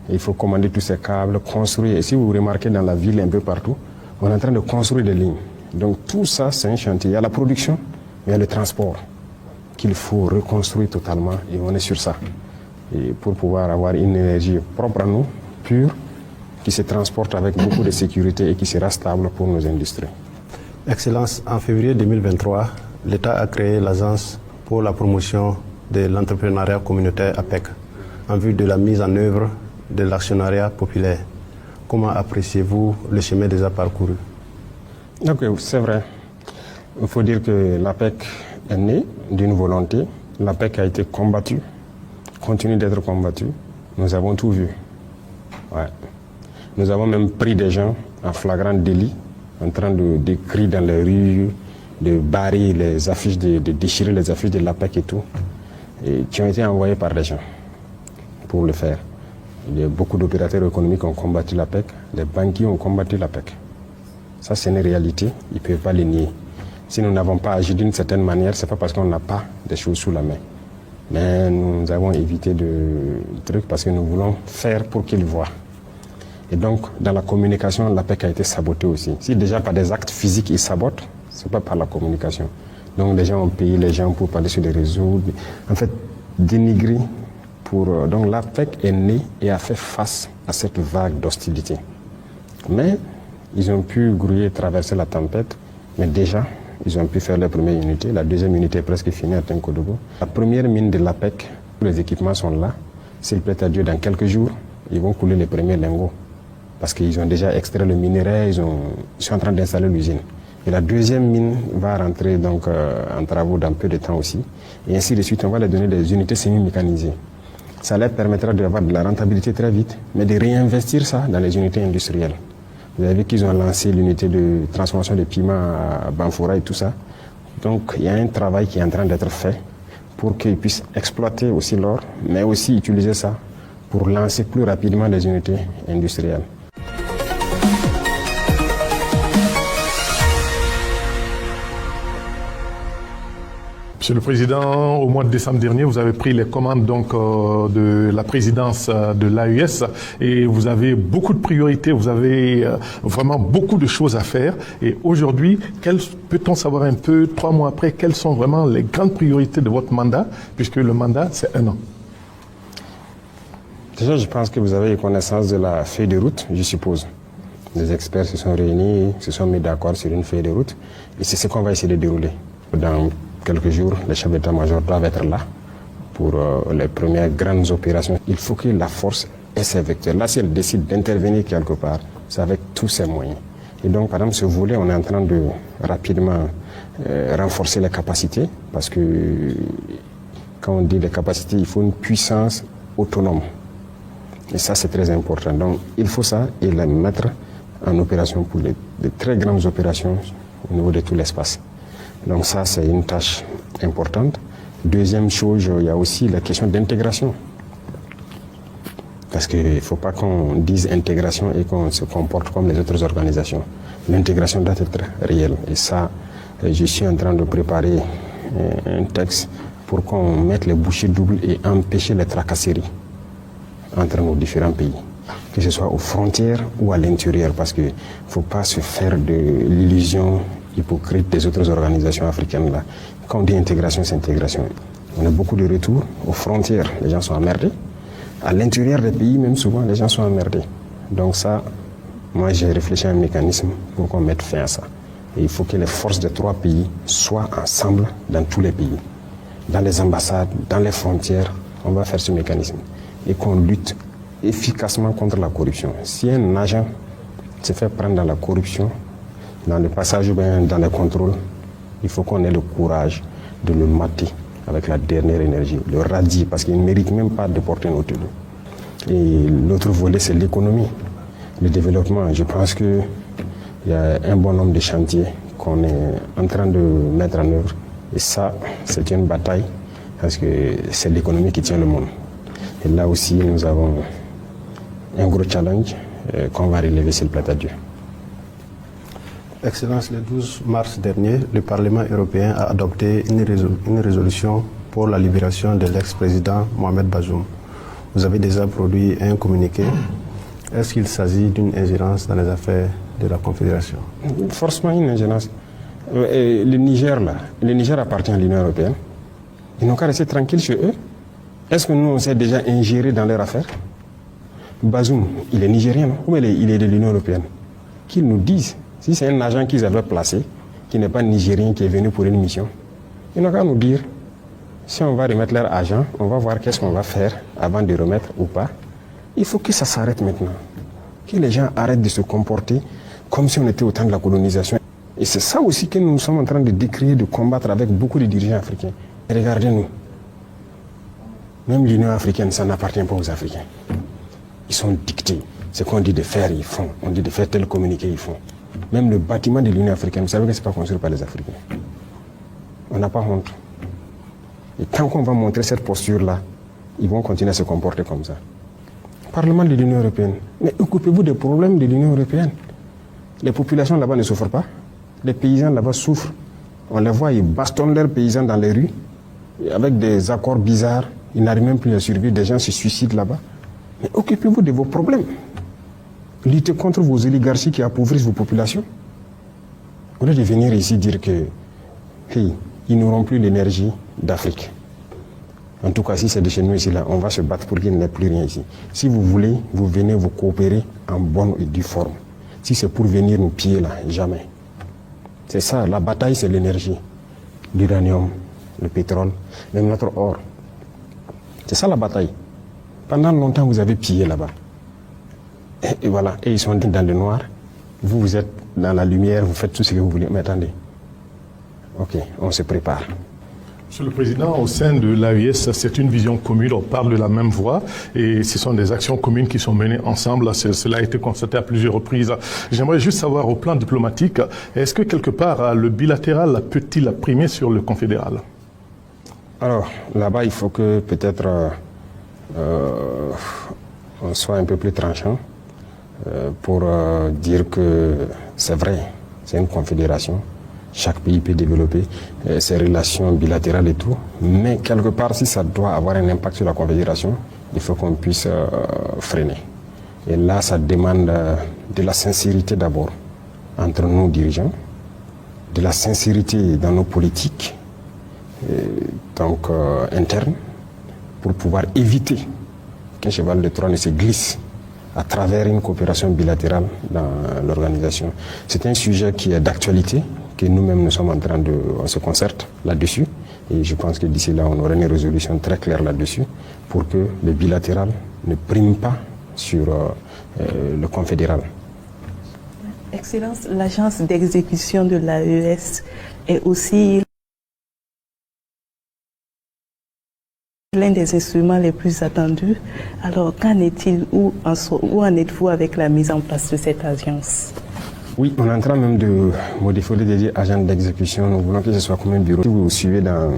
Et il faut commander tous ces câbles, construire. Et si vous remarquez dans la ville, un peu partout, on est en train de construire des lignes. Donc tout ça, c'est un chantier. Il y a la production, mais il y a le transport qu'il faut reconstruire totalement et on est sur ça. Et pour pouvoir avoir une énergie propre à nous, pure, qui se transporte avec beaucoup de sécurité et qui sera stable pour nos industries. Excellence, en février 2023, l'État a créé l'Agence pour la promotion de l'entrepreneuriat communautaire APEC en vue de la mise en œuvre de l'actionnariat populaire. Comment appréciez-vous le chemin déjà parcouru? Donc, c'est vrai. Il faut dire que l'APEC est née d'une volonté. L'APEC a été combattue, continue d'être combattue. Nous avons tout vu. Ouais. Nous avons même pris des gens en flagrant délit, en train d'écrire dans les rues, de barrer les affiches, de déchirer les affiches de l'APEC et tout, et qui ont été envoyés par des gens pour le faire. Il y a beaucoup d'opérateurs économiques qui ont combattu l'APEC, les banquiers ont combattu l'APEC. Ça, c'est une réalité, ils ne peuvent pas les nier. Si nous n'avons pas agi d'une certaine manière, ce n'est pas parce qu'on n'a pas des choses sous la main. Mais nous avons évité de trucs parce que nous voulons faire pour qu'ils voient. Et donc, dans la communication, l'APEC a été sabotée aussi. Si déjà par des actes physiques, ils sabotent, ce n'est pas par la communication. Donc, les gens ont payé les gens pour parler sur les réseaux. En fait, dénigrer pour... Donc, l'APEC est née et a fait face à cette vague d'hostilité. Mais, ils ont pu grouiller et traverser la tempête. Mais déjà, ils ont pu faire leur première unité. La deuxième unité est presque finie à Tenkodogo. La première mine de l'APEC, les équipements sont là. S'il plaît à Dieu, dans quelques jours, ils vont couler les premiers lingots. Parce qu'ils ont déjà extrait le minerai, ils sont en train d'installer l'usine. Et la deuxième mine va rentrer donc, en travaux dans peu de temps aussi. Et ainsi de suite, on va leur donner des unités semi-mécanisées. Ça leur permettra d'avoir de la rentabilité très vite, mais de réinvestir ça dans les unités industrielles. Vous avez vu qu'ils ont lancé l'unité de transformation de piment à Banfoura et tout ça. Donc il y a un travail qui est en train d'être fait pour qu'ils puissent exploiter aussi l'or, mais aussi utiliser ça pour lancer plus rapidement les unités industrielles. Monsieur le Président, au mois de décembre dernier, vous avez pris les commandes donc, de la présidence de l'AES et vous avez beaucoup de priorités, vous avez vraiment beaucoup de choses à faire. Et aujourd'hui, peut-on savoir un peu, 3 mois après, quelles sont vraiment les grandes priorités de votre mandat, puisque le mandat, c'est 1 an? Déjà, je pense que vous avez connaissance de la feuille de route, je suppose. Les experts se sont réunis, se sont mis d'accord sur une feuille de route et c'est ce qu'on va essayer de dérouler. Dans quelques jours, les chefs d'état-major doivent être là pour les premières grandes opérations. Il faut que la force ait ses vecteurs. Là, si elle décide d'intervenir quelque part, c'est avec tous ses moyens. Et donc, par exemple, ce volet, on est en train de rapidement renforcer les capacités, parce que quand on dit les capacités, il faut une puissance autonome. Et ça, c'est très important. Donc, il faut ça et les mettre en opération pour de très grandes opérations au niveau de tout l'espace. Donc ça, c'est une tâche importante. Deuxième chose, il y a aussi la question d'intégration. Parce qu'il ne faut pas qu'on dise intégration et qu'on se comporte comme les autres organisations. L'intégration doit être réelle. Et ça, je suis en train de préparer un texte pour qu'on mette les bouchées doubles et empêcher les tracasseries entre nos différents pays. Que ce soit aux frontières ou à l'intérieur. Parce qu'il ne faut pas se faire de l'illusion hypocrite des autres organisations africaines là. Quand on dit intégration, c'est intégration. On a beaucoup de retours aux frontières, les gens sont emmerdés. À l'intérieur des pays, même souvent, les gens sont emmerdés. Donc ça, Moi, j'ai réfléchi à un mécanisme pour qu'on mette fin à ça. Et il faut que les forces des 3 pays soient ensemble dans tous les pays. Dans les ambassades, dans les frontières, on va faire ce mécanisme. Et qu'on lutte efficacement contre la corruption. Si un agent se fait prendre dans la corruption, dans le passage ou bien dans les contrôles, il faut qu'on ait le courage de le mater avec la dernière énergie, le radier, parce qu'il ne mérite même pas de porter notre tenue. Et l'autre volet, c'est l'économie, le développement. Je pense qu'il y a un bon nombre de chantiers qu'on est en train de mettre en œuvre. Et ça, c'est une bataille, parce que c'est l'économie qui tient le monde. Et là aussi, nous avons un gros challenge qu'on va relever sur le plateau de Dieu. Excellence, le 12 mars dernier, le Parlement européen a adopté une résolution pour la libération de l'ex-président Mohamed Bazoum. Vous avez déjà produit un communiqué. Est-ce qu'il s'agit d'une ingérence dans les affaires de la Confédération? Forcément une ingérence. Le Niger appartient à l'Union européenne. Ils n'ont qu'à rester tranquilles chez eux. Est-ce que nous, on s'est déjà ingéré dans leurs affaires? Bazoum, il est nigérien, non? Ou il est de l'Union européenne? Qu'ils nous disent. Si c'est un agent qu'ils avaient placé, qui n'est pas nigérien, qui est venu pour une mission, ils n'ont qu'à nous dire. Si on va remettre leur agent, on va voir qu'est-ce qu'on va faire avant de remettre ou pas. Il faut que ça s'arrête maintenant. Que les gens arrêtent de se comporter comme si on était au temps de la colonisation. Et c'est ça aussi que nous sommes en train de décrire, de combattre avec beaucoup de dirigeants africains. Et regardez-nous. Même l'Union africaine, ça n'appartient pas aux Africains. Ils sont dictés. Ce qu'on dit de faire, ils font. On dit de faire tel communiqué, ils font. Même le bâtiment de l'Union africaine, vous savez que ce n'est pas construit par les Africains. On n'a pas honte. Et tant qu'on va montrer cette posture-là, ils vont continuer à se comporter comme ça. Parlement de l'Union européenne. Mais occupez-vous des problèmes de l'Union européenne. Les populations là-bas ne souffrent pas. Les paysans là-bas souffrent. On les voit, ils bastonnent leurs paysans dans les rues. Avec des accords bizarres. Ils n'arrivent même plus à survivre. Des gens se suicident là-bas. Mais occupez-vous de vos problèmes. Luttez contre vos oligarchies qui appauvrissent vos populations. Au lieu de venir ici dire que hey, ils n'auront plus l'énergie d'Afrique. En tout cas, si c'est de chez nous ici, là, on va se battre pour qu'il n'y ait plus rien ici. Si vous voulez, vous venez vous coopérer en bonne et due forme. Si c'est pour venir nous piller là, jamais. C'est ça, la bataille, c'est l'énergie. L'uranium, le pétrole, même notre or. C'est ça la bataille. Pendant longtemps, vous avez pillé là-bas. Et voilà, et ils sont dans le noir. Vous, vous êtes dans la lumière, vous faites tout ce que vous voulez. Mais attendez. Ok, on se prépare. Monsieur le Président, au sein de l'AES, c'est une vision commune, on parle de la même voix et ce sont des actions communes qui sont menées ensemble. Cela a été constaté à plusieurs reprises. J'aimerais juste savoir au plan diplomatique, est-ce que quelque part le bilatéral peut-il primer sur le confédéral? Alors, là-bas, il faut que peut-être on soit un peu plus tranchant pour dire que c'est vrai, c'est une confédération. Chaque pays peut développer ses relations bilatérales et tout. Mais quelque part, si ça doit avoir un impact sur la confédération, il faut qu'on puisse freiner. Et là, ça demande de la sincérité d'abord entre nos dirigeants, de la sincérité dans nos politiques, internes, pour pouvoir éviter qu'un cheval de Troie ne se glisse à travers une coopération bilatérale dans l'organisation. C'est un sujet qui est d'actualité, que nous-mêmes nous sommes en train de... On se concerte là-dessus. Et je pense que d'ici là, on aura une résolution très claire là-dessus pour que le bilatéral ne prime pas sur le confédéral. Excellence, l'agence d'exécution de l'AES est aussi l'un des instruments les plus attendus. Alors, qu'en est-il, où en êtes-vous avec la mise en place de cette agence? Oui, on est en train même de modifier les agents d'exécution. Nous voulons que ce soit comme un bureau. Si vous suivez dans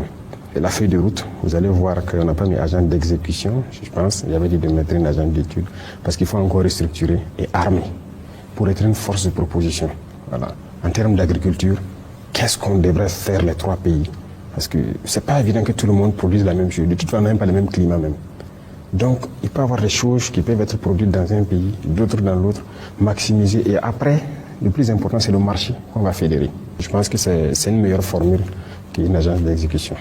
la feuille de route, vous allez voir qu'on n'a pas mis agent d'exécution, je pense. Il y avait dit de mettre une agent d'étude parce qu'il faut encore restructurer et armer pour être une force de proposition. Voilà. En termes d'agriculture, qu'est-ce qu'on devrait faire les 3 pays? Parce que c'est pas évident que tout le monde produise la même chose. De toute façon, même pas le même climat même. Donc, il peut y avoir des choses qui peuvent être produites dans un pays, d'autres dans l'autre, maximiser. Et après, le plus important, c'est le marché qu'on va fédérer. Je pense que c'est une meilleure formule qu'une agence d'exécution.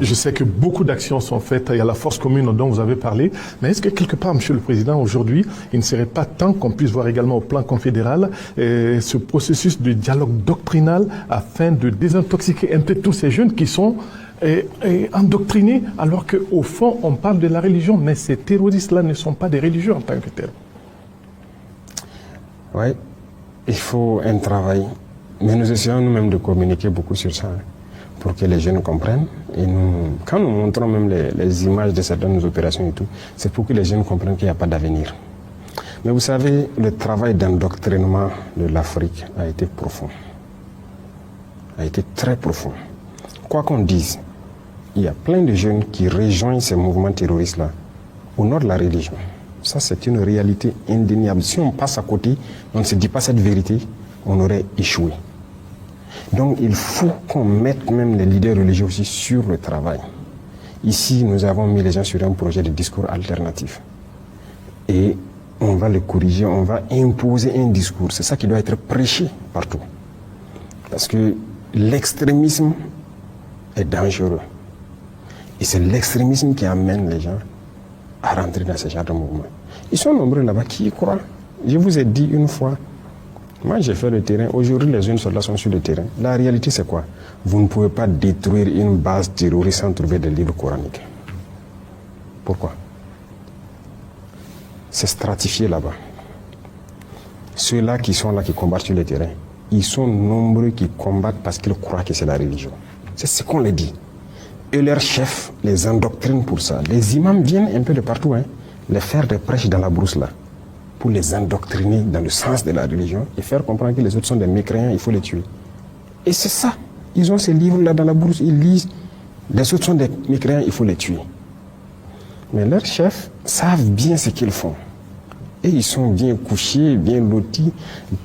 Je sais que beaucoup d'actions sont faites. Il y a la force commune dont vous avez parlé. Mais est-ce que quelque part, Monsieur le Président, aujourd'hui, il ne serait pas temps qu'on puisse voir également au plan confédéral ce processus de dialogue doctrinal afin de désintoxiquer un peu tous ces jeunes qui sont endoctrinés, alors qu'au fond, on parle de la religion, mais ces terroristes-là ne sont pas des religieux en tant que tels. Oui, il faut un travail. Mais nous essayons nous-mêmes de communiquer beaucoup sur ça, pour que les jeunes comprennent. Et quand nous montrons même les images de certaines opérations et tout, c'est pour que les jeunes comprennent qu'il n'y a pas d'avenir. Mais vous savez, le travail d'endoctrinement de l'Afrique a été profond. A été très profond. Quoi qu'on dise, il y a plein de jeunes qui rejoignent ces mouvements terroristes-là au nom de la religion. Ça, c'est une réalité indéniable. Si on passe à côté, on ne se dit pas cette vérité, on aurait échoué. Donc, il faut qu'on mette même les leaders religieux aussi sur le travail. Ici, nous avons mis les gens sur un projet de discours alternatif. Et on va le corriger, on va imposer un discours. C'est ça qui doit être prêché partout. Parce que l'extrémisme est dangereux. Et c'est l'extrémisme qui amène les gens à rentrer dans ce genre de mouvement. Ils sont nombreux là-bas qui y croient. Je vous ai dit une fois, moi j'ai fait le terrain, aujourd'hui les jeunes soldats sont sur le terrain. La réalité c'est quoi? Vous ne pouvez pas détruire une base terroriste sans trouver des livres coraniques. Pourquoi? C'est stratifié là-bas. Ceux-là qui sont là, qui combattent sur le terrain, ils sont nombreux qui combattent parce qu'ils croient que c'est la religion. C'est ce qu'on les dit. Et leurs chefs les endoctrinent pour ça. Les imams viennent un peu de partout, les faire des prêches dans la brousse là, pour les endoctriner dans le sens de la religion et faire comprendre que les autres sont des mécréants, il faut les tuer. Et c'est ça. Ils ont ces livres-là dans la brousse, ils lisent. Les autres sont des mécréants, il faut les tuer. Mais leurs chefs savent bien ce qu'ils font. Et ils sont bien couchés, bien lotis.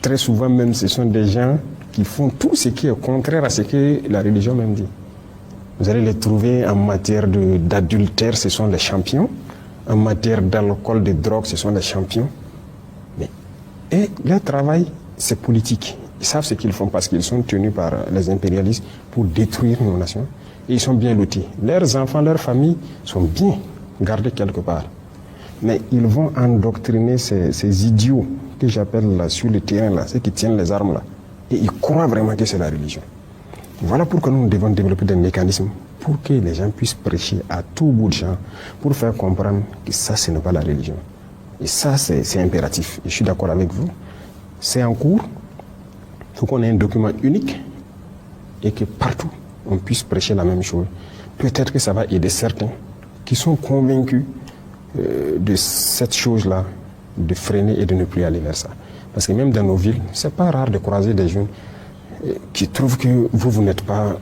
Très souvent même, ce sont des gens qui font tout ce qui est contraire à ce que la religion même dit. Vous allez les trouver en matière d'adultère, ce sont les champions. En matière d'alcool, de drogue, ce sont les champions. Et leur travail, c'est politique. Ils savent ce qu'ils font parce qu'ils sont tenus par les impérialistes pour détruire nos nations. Et ils sont bien lotis. Leurs enfants, leurs familles sont bien gardés quelque part. Mais ils vont endoctriner ces idiots que j'appelle là sur le terrain, là, ceux qui tiennent les armes là. Et ils croient vraiment que c'est la religion. Voilà pourquoi nous devons développer des mécanismes pour que les gens puissent prêcher à tout bout de champ, pour faire comprendre que ça, ce n'est pas la religion. Et ça, c'est impératif. Et je suis d'accord avec vous. C'est en cours. Il faut qu'on ait un document unique et que partout, on puisse prêcher la même chose. Peut-être que ça va aider certains qui sont convaincus de cette chose-là, de freiner et de ne plus aller vers ça. Parce que même dans nos villes, c'est pas rare de croiser des jeunes qui trouvent que vous n'êtes pas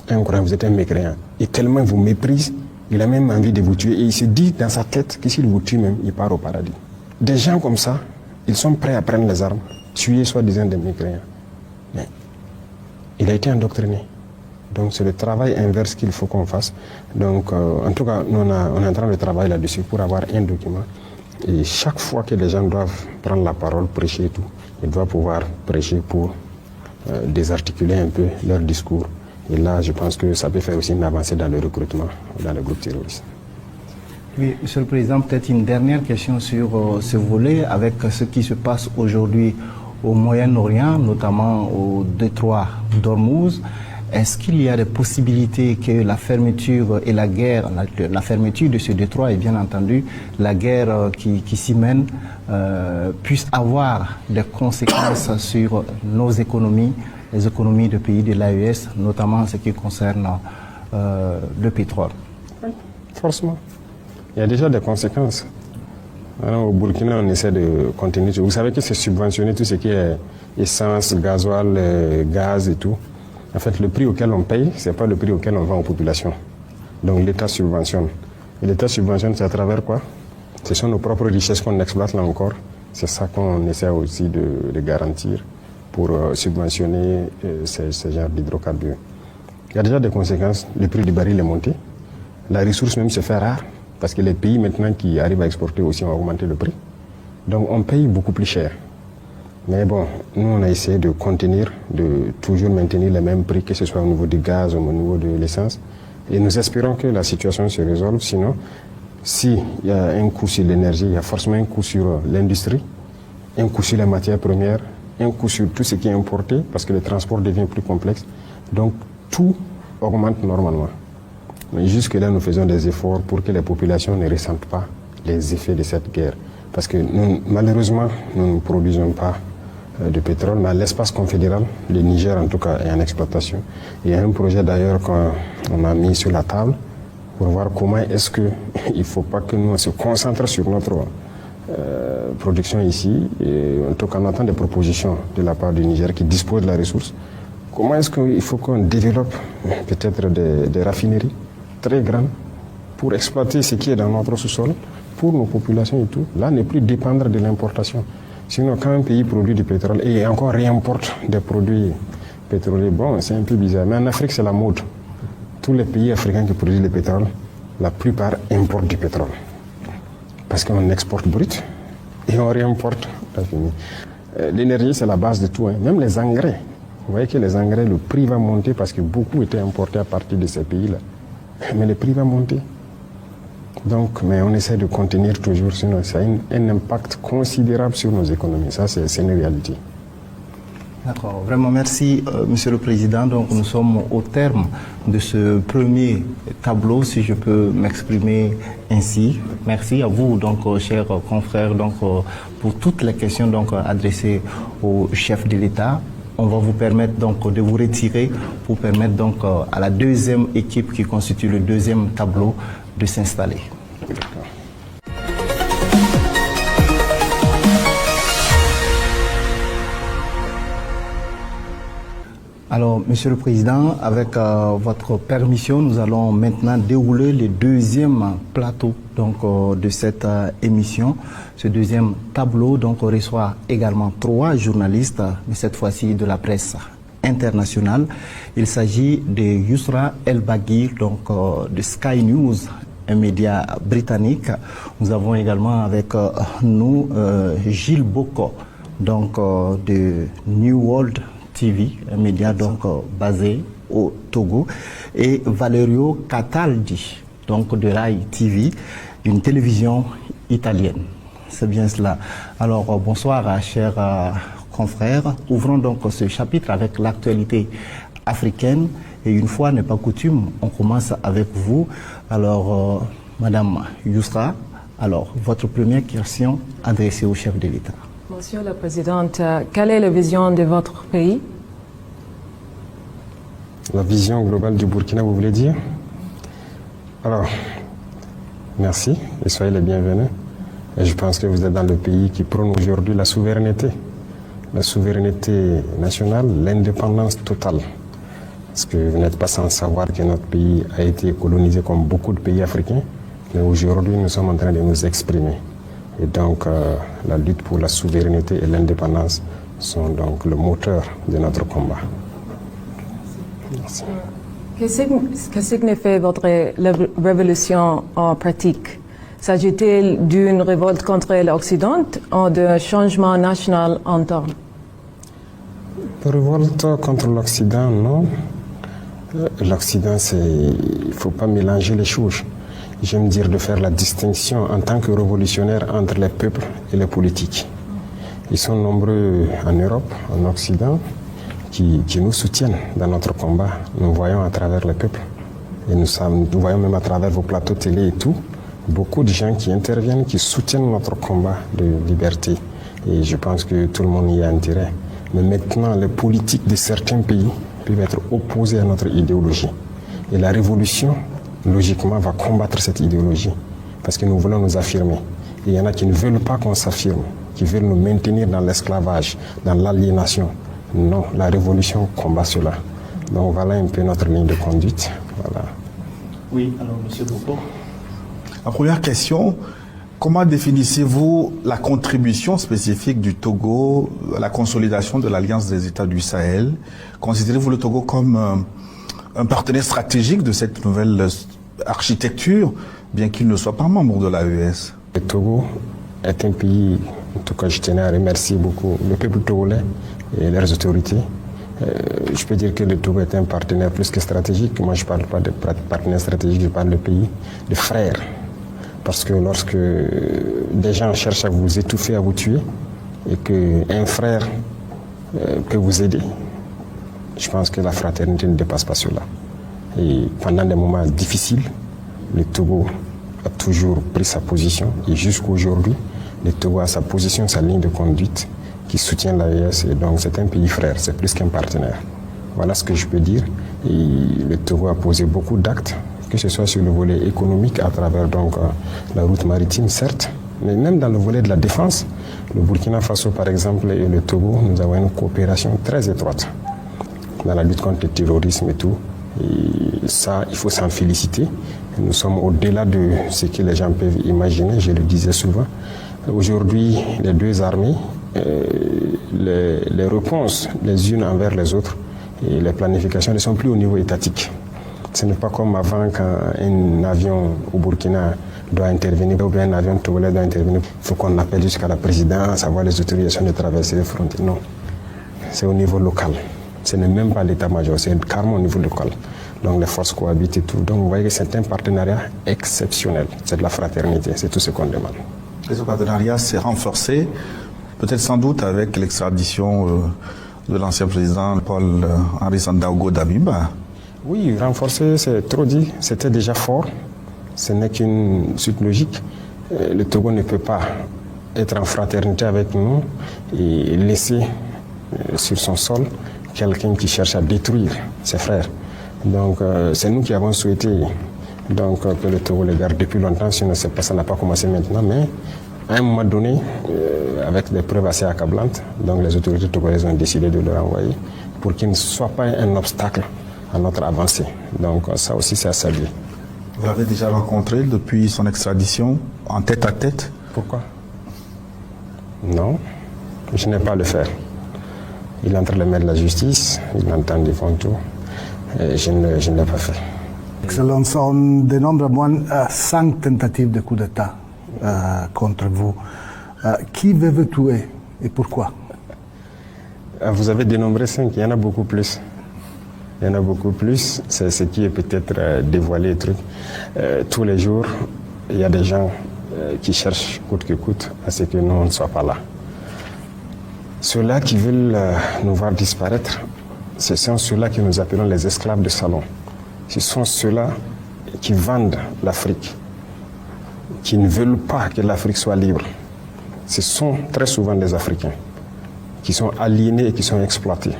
un croyant, vous êtes un mécréant. Et tellement il vous méprise, il a même envie de vous tuer. Et il se dit dans sa tête que s'il vous tue même, il part au paradis. Des gens comme ça, ils sont prêts à prendre les armes, tuer soi-disant des mécréants. Mais il a été endoctriné. Donc c'est le travail inverse qu'il faut qu'on fasse. Donc en tout cas, nous on est en train de travailler là-dessus pour avoir un document. Et chaque fois que les gens doivent prendre la parole, prêcher et tout, ils doivent pouvoir prêcher pour désarticuler un peu leur discours. Et là, je pense que ça peut faire aussi une avancée dans le recrutement dans les groupes terroristes. Oui, Monsieur le Président, peut-être une dernière question sur ce volet, avec ce qui se passe aujourd'hui au Moyen-Orient, notamment au détroit d'Ormuz. Est-ce qu'il y a des possibilités que la fermeture et la guerre, la fermeture de ce détroit et bien entendu la guerre qui s'y mène, puisse avoir des conséquences sur nos économies, les économies de pays de l'AES, notamment en ce qui concerne le pétrole? Oui, forcément. Il y a déjà des conséquences. Alors, au Burkina, on essaie de contenir. Vous savez que c'est subventionné tout ce qui est essence, gasoil, gaz et tout. En fait, le prix auquel on paye, ce n'est pas le prix auquel on vend aux populations. Donc l'État subventionne. Et l'État subventionne, c'est à travers quoi? Ce sont nos propres richesses qu'on exploite là encore. C'est ça qu'on essaie aussi de garantir pour subventionner ce genre d'hydrocarbures. Il y a déjà des conséquences. Le prix du baril est monté. La ressource même se fait rare parce que les pays maintenant qui arrivent à exporter aussi ont augmenté le prix. Donc on paye beaucoup plus cher. Mais bon, nous on a essayé de contenir, de toujours maintenir les mêmes prix, que ce soit au niveau du gaz ou au niveau de l'essence. Et nous espérons que la situation se résolve. Sinon, s'il y a un coût sur l'énergie, il y a forcément un coût sur l'industrie, un coût sur les matières premières, un coût sur tout ce qui est importé, parce que le transport devient plus complexe. Donc, tout augmente normalement. Mais jusque-là, nous faisons des efforts pour que les populations ne ressentent pas les effets de cette guerre. Parce que nous, malheureusement, nous ne produisons pas de pétrole, mais à l'espace confédéral, le Niger en tout cas est en exploitation. Il y a un projet d'ailleurs qu'on a mis sur la table pour voir comment est-ce qu'il ne faut pas que nous se concentrions sur notre production ici. Et en tout cas, on attend des propositions de la part du Niger qui dispose de la ressource. Comment est-ce qu'il faut qu'on développe peut-être des raffineries très grandes pour exploiter ce qui est dans notre sous-sol, pour nos populations et tout. Là, ne plus dépendre de l'importation. Sinon, quand un pays produit du pétrole et encore réimporte des produits pétroliers, bon, c'est un peu bizarre. Mais en Afrique, c'est la mode. Tous les pays africains qui produisent le pétrole, la plupart importent du pétrole. Parce qu'on exporte brut et on réimporte. L'énergie, c'est la base de tout. Hein. Même les engrais. Vous voyez que les engrais, le prix va monter parce que beaucoup étaient importés à partir de ces pays-là. Mais le prix va monter. Donc, mais on essaie de contenir toujours, sinon ça a un impact considérable sur nos économies. Ça, c'est une réalité. D'accord, vraiment merci Monsieur le Président. Donc nous sommes au terme de ce premier tableau, si je peux m'exprimer ainsi. Merci à vous, donc chers confrères, donc pour toutes les questions donc adressées au chef de l'État. On va vous permettre donc de vous retirer pour permettre donc à la deuxième équipe qui constitue le deuxième tableau de s'installer. Alors, Monsieur le Président, avec votre permission, nous allons maintenant dérouler le deuxième plateau donc, de cette émission. Ce deuxième tableau donc, reçoit également 3 journalistes, mais cette fois-ci de la presse internationale. Il s'agit de Yousra El-Bagir, donc de Sky News, un média britannique. Nous avons également avec nous Gilles Boko, donc de New World TV, un média donc basé au Togo, et Valerio Cataldi, donc de Rai TV, une télévision italienne. C'est bien cela. Alors bonsoir chers confrères. Ouvrons donc ce chapitre avec l'actualité africaine. Et une fois n'est pas coutume, on commence avec vous. Alors Madame Yousra, alors votre première question adressée au chef de l'État. Monsieur le Président, quelle est la vision de votre pays? La vision globale du Burkina, vous voulez dire? Alors, merci et soyez les bienvenus. Et je pense que vous êtes dans le pays qui prône aujourd'hui la souveraineté nationale, l'indépendance totale. Parce que vous n'êtes pas sans savoir que notre pays a été colonisé comme beaucoup de pays africains, mais aujourd'hui nous sommes en train de nous exprimer. Et donc la lutte pour la souveraineté et l'indépendance sont donc le moteur de notre combat. Merci. Que signifie votre révolution en pratique? S'agit-il d'une révolte contre l'Occident ou d'un changement national interne? Révolte contre l'Occident, non. L'Occident, il ne faut pas mélanger les choses. J'aime dire de faire la distinction en tant que révolutionnaire entre les peuples et les politiques. Ils sont nombreux en Europe, en Occident, qui nous soutiennent dans notre combat. Nous voyons à travers les peuples. Et nous voyons même à travers vos plateaux télé et tout, beaucoup de gens qui interviennent, qui soutiennent notre combat de liberté. Et je pense que tout le monde y a intérêt. Mais maintenant, les politiques de certains pays peuvent être opposés à notre idéologie. Et la révolution, logiquement, va combattre cette idéologie. Parce que nous voulons nous affirmer. Et il y en a qui ne veulent pas qu'on s'affirme, qui veulent nous maintenir dans l'esclavage, dans l'aliénation. Non, la révolution combat cela. Donc voilà un peu notre ligne de conduite. Voilà. Oui, alors Monsieur Boko. La première question, comment définissez-vous la contribution spécifique du Togo à la consolidation de l'Alliance des États du Sahel? Considérez-vous le Togo comme un partenaire stratégique de cette nouvelle architecture, bien qu'il ne soit pas membre de l'AES? Le Togo est un pays, en tout cas je tenais à remercier beaucoup le peuple togolais et leurs autorités Je peux dire que le Togo est un partenaire plus que stratégique. Moi, je ne parle pas de partenaire stratégique, je parle de pays, de frères. Parce que lorsque des gens cherchent à vous étouffer, à vous tuer, et qu'un frère peut vous aider, je pense que la fraternité ne dépasse pas cela. Et pendant des moments difficiles, le Togo a toujours pris sa position. Et jusqu'à aujourd'hui, le Togo a sa position, sa ligne de conduite qui soutient l'AES. Et donc c'est un pays frère, c'est plus qu'un partenaire. Voilà ce que je peux dire. Et le Togo a posé beaucoup d'actes, que ce soit sur le volet économique à travers donc, la route maritime, certes, mais même dans le volet de la défense. Le Burkina Faso, par exemple, et le Togo, nous avons une coopération très étroite dans la lutte contre le terrorisme et tout. Et ça, il faut s'en féliciter. Nous sommes au-delà de ce que les gens peuvent imaginer, je le disais souvent. Aujourd'hui, les deux armées, les réponses les unes envers les autres et les planifications ne sont plus au niveau étatique. Ce n'est pas comme avant quand un avion au Burkina doit intervenir ou bien un avion togolais doit intervenir. Il faut qu'on appelle jusqu'à la présidence, avoir les autorisations de traverser les frontières. Non, c'est au niveau local. Ce n'est même pas l'état-major, c'est carrément au niveau local. Donc les forces cohabitent et tout. Donc vous voyez que c'est un partenariat exceptionnel. C'est de la fraternité, c'est tout ce qu'on demande. Et ce partenariat s'est renforcé, peut-être sans doute avec l'extradition de l'ancien président Paul-Henri Sandaogo Damiba. Oui, renforcé, c'est trop dit. C'était déjà fort. Ce n'est qu'une suite logique. Le Togo ne peut pas être en fraternité avec nous et laisser sur son sol quelqu'un qui cherche à détruire ses frères. Donc c'est nous qui avons souhaité donc, que le Togo le garde depuis longtemps, sinon ça n'a pas commencé maintenant, mais à un moment donné, avec des preuves assez accablantes, donc les autorités togolaises ont décidé de le renvoyer pour qu'il ne soit pas un obstacle à notre avancée. Donc ça aussi c'est à saluer. Vous l'avez déjà rencontré depuis son extradition en tête à tête? Pourquoi? Non, je n'ai pas à le faire. Il est entre les mains de la justice, il entend des tout. Je ne l'ai pas fait. Excellence, on dénombre moins 5 tentatives de coup d'État contre vous. Qui veut vous tuer et pourquoi? Vous avez dénombré 5, il y en a beaucoup plus. Il y en a beaucoup plus, c'est ce qui est peut-être dévoilé et truc. Tous les jours, il y a des gens qui cherchent coûte que coûte à ce que nous on ne soit pas là. Ceux-là qui veulent nous voir disparaître, ce sont ceux-là que nous appelons les esclaves de salon. Ce sont ceux-là qui vendent l'Afrique, qui ne veulent pas que l'Afrique soit libre. Ce sont très souvent des Africains qui sont aliénés et qui sont exploités.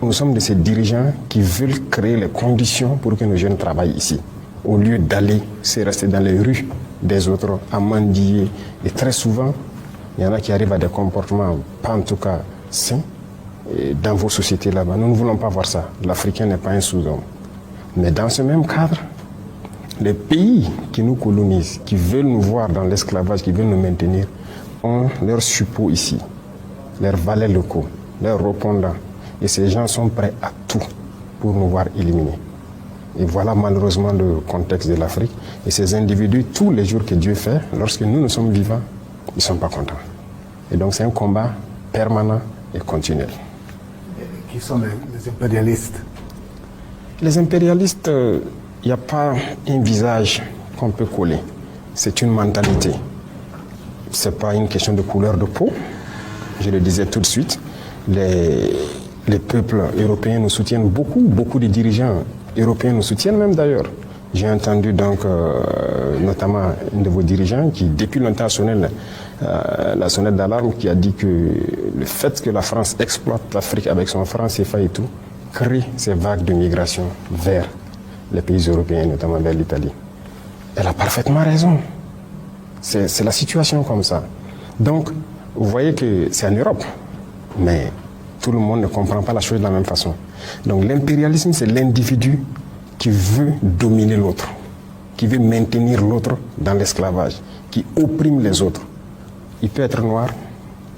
Nous sommes de ces dirigeants qui veulent créer les conditions pour que nos jeunes travaillent ici, au lieu d'aller se rester dans les rues des autres à mendier. Et très souvent, il y en a qui arrivent à des comportements, pas en tout cas sains, dans vos sociétés là-bas. Nous ne voulons pas voir ça. L'Africain n'est pas un sous-homme. Mais dans ce même cadre, les pays qui nous colonisent, qui veulent nous voir dans l'esclavage, qui veulent nous maintenir, ont leurs suppôts ici, leurs valets locaux, leurs répondants. Et ces gens sont prêts à tout pour nous voir éliminés. Et voilà malheureusement le contexte de l'Afrique. Et ces individus, tous les jours que Dieu fait, lorsque nous sommes vivants, ils ne sont pas contents. Et donc c'est un combat permanent et continuel. Et qui sont les impérialistes? Les impérialistes, il n'y a pas un visage qu'on peut coller. C'est une mentalité. Ce n'est pas une question de couleur de peau. Je le disais tout de suite. Les peuples européens nous soutiennent beaucoup, beaucoup de dirigeants européens nous soutiennent même d'ailleurs. J'ai entendu donc notamment un de vos dirigeants qui depuis longtemps a sonné la sonnette d'alarme, qui a dit que le fait que la France exploite l'Afrique avec son franc CFA et tout, crée ces vagues de migration vers les pays européens, notamment vers l'Italie. Elle a parfaitement raison. C'est la situation comme ça. Donc, vous voyez que c'est en Europe, mais tout le monde ne comprend pas la chose de la même façon. Donc l'impérialisme, c'est l'individu qui veut dominer l'autre, qui veut maintenir l'autre dans l'esclavage, qui opprime les autres. Il peut être noir,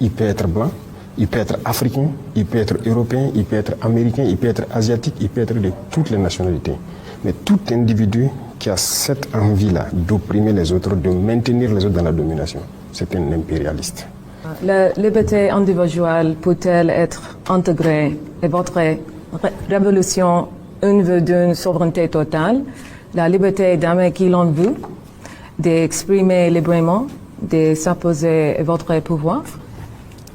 il peut être blanc, il peut être africain, il peut être européen, il peut être américain, il peut être asiatique, il peut être de toutes les nationalités. Mais tout individu qui a cette envie-là d'opprimer les autres, de maintenir les autres dans la domination, c'est un impérialiste. La liberté individuelle peut-elle être intégrée et votre révolution une vue d'une souveraineté totale, la liberté d'aimer qui l'on veut, d'exprimer librement, de s'imposer votre pouvoir?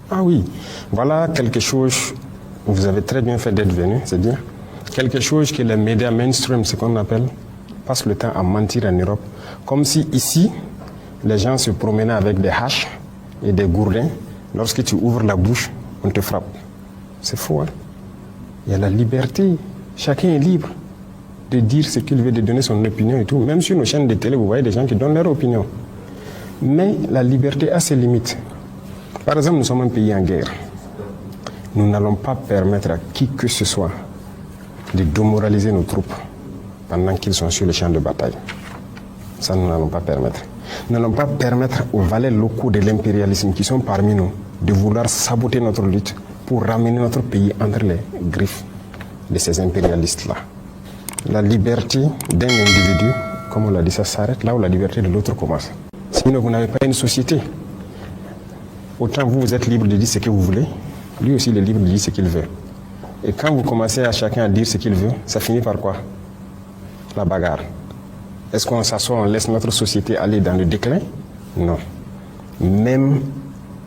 Ah oui, voilà quelque chose, vous avez très bien fait d'être venu, c'est dire quelque chose que les médias mainstream, ce qu'on appelle, passent le temps à mentir en Europe, comme si ici, les gens se promenaient avec des haches et des gourdins. Lorsque tu ouvres la bouche, on te frappe. C'est faux, hein? Il y a la liberté. Chacun est libre de dire ce qu'il veut, de donner son opinion et tout. Même sur nos chaînes de télé, vous voyez des gens qui donnent leur opinion. Mais la liberté a ses limites. Par exemple, nous sommes un pays en guerre. Nous n'allons pas permettre à qui que ce soit de démoraliser nos troupes pendant qu'ils sont sur le champ de bataille. Ça, nous n'allons pas permettre. Nous n'allons pas permettre aux valets locaux de l'impérialisme qui sont parmi nous de vouloir saboter notre lutte pour ramener notre pays entre les griffes de ces impérialistes-là. La liberté d'un individu, comme on l'a dit, ça s'arrête là où la liberté de l'autre commence. Sinon, vous n'avez pas une société. Autant vous êtes libre de dire ce que vous voulez, lui aussi il est libre de dire ce qu'il veut. Et quand vous commencez à chacun à dire ce qu'il veut, ça finit par quoi? La bagarre. Est-ce qu'on s'assoit, on laisse notre société aller dans le déclin? Non. Même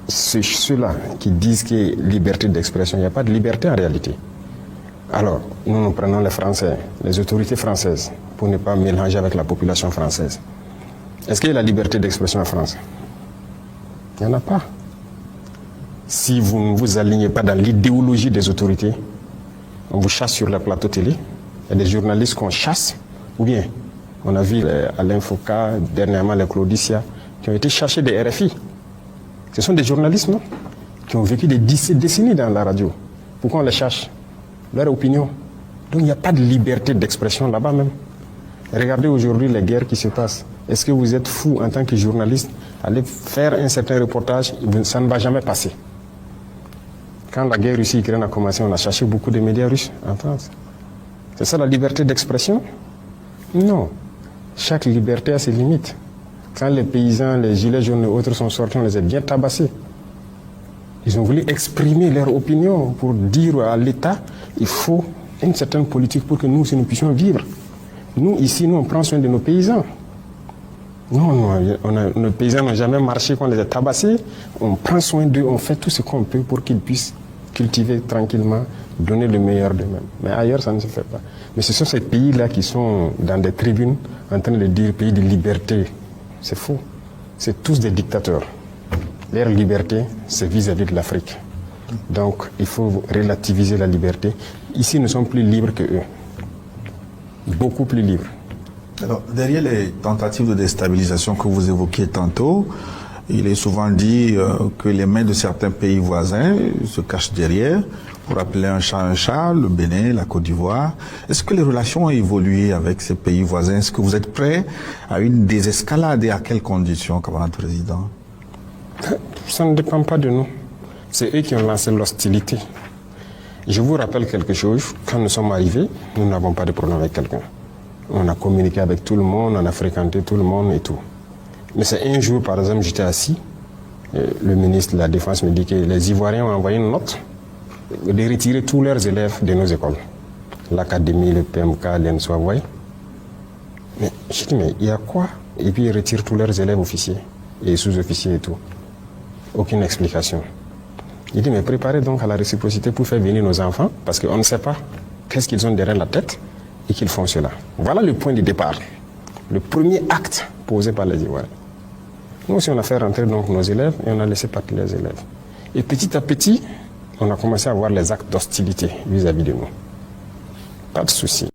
ceux-là qui disent qu'il y a liberté d'expression, il n'y a pas de liberté en réalité. Alors, nous prenons les Français, les autorités françaises, pour ne pas mélanger avec la population française. Est-ce qu'il y a la liberté d'expression en France? Il n'y en a pas. Si vous ne vous alignez pas dans l'idéologie des autorités, on vous chasse sur la plateau télé, il y a des journalistes qu'on chasse, ou bien on a vu Alain Foucault, dernièrement les Claudicia, qui ont été chassés des RFI. Ce sont des journalistes, non? Qui ont vécu des décennies dans la radio. Pourquoi on les cherche? Leur opinion. Donc il n'y a pas de liberté d'expression là-bas même. Regardez aujourd'hui les guerres qui se passent. Est-ce que vous êtes fou en tant que journaliste, aller faire un certain reportage? Ça ne va jamais passer. Quand la guerre Russie-Ukraine a commencé, on a cherché beaucoup de médias russes en France. C'est ça la liberté d'expression? Non. Chaque liberté a ses limites. Quand les paysans, les gilets jaunes et autres sont sortis, on les a bien tabassés. Ils ont voulu exprimer leur opinion pour dire à l'État, il faut une certaine politique pour que nous aussi nous puissions vivre. Nous, ici, nous, on prend soin de nos paysans. Non, nos paysans n'ont jamais marché quand on les a tabassés. On prend soin d'eux, on fait tout ce qu'on peut pour qu'ils puissent cultiver tranquillement, donner le meilleur d'eux-mêmes. Mais ailleurs, ça ne se fait pas. Mais ce sont ces pays-là qui sont dans des tribunes en train de dire pays de liberté. C'est faux. C'est tous des dictateurs. Leur liberté, c'est vis-à-vis de l'Afrique. Donc, il faut relativiser la liberté. Ici, nous sommes plus libres que eux. Beaucoup plus libres. Alors, derrière les tentatives de déstabilisation que vous évoquiez tantôt, il est souvent dit que les mains de certains pays voisins se cachent derrière pour appeler un chat, le Bénin, la Côte d'Ivoire. Est-ce que les relations ont évolué avec ces pays voisins? Est-ce que vous êtes prêt à une désescalade et à quelles conditions, camarade président? Ça ne dépend pas de nous. C'est eux qui ont lancé l'hostilité. Je vous rappelle quelque chose. Quand nous sommes arrivés, nous n'avons pas de problème avec quelqu'un. On a communiqué avec tout le monde, on a fréquenté tout le monde et tout. Mais c'est un jour, par exemple, j'étais assis. Le ministre de la Défense me dit que les Ivoiriens ont envoyé une note de retirer tous leurs élèves de nos écoles. L'académie, le PMK, l'ENSO, vous voyez. Mais je dis, mais il y a quoi? Et puis ils retirent tous leurs élèves officiers et sous-officiers et tout. Aucune explication. Il dit, mais préparez donc à la réciprocité pour faire venir nos enfants, parce qu'on ne sait pas qu'est-ce qu'ils ont derrière la tête et qu'ils font cela. Voilà le point de départ. Le premier acte posé par les Ivoiriens. Nous aussi, on a fait rentrer donc nos élèves et on a laissé partir les élèves. Et petit à petit, on a commencé à voir les actes d'hostilité vis-à-vis de nous. Pas de souci.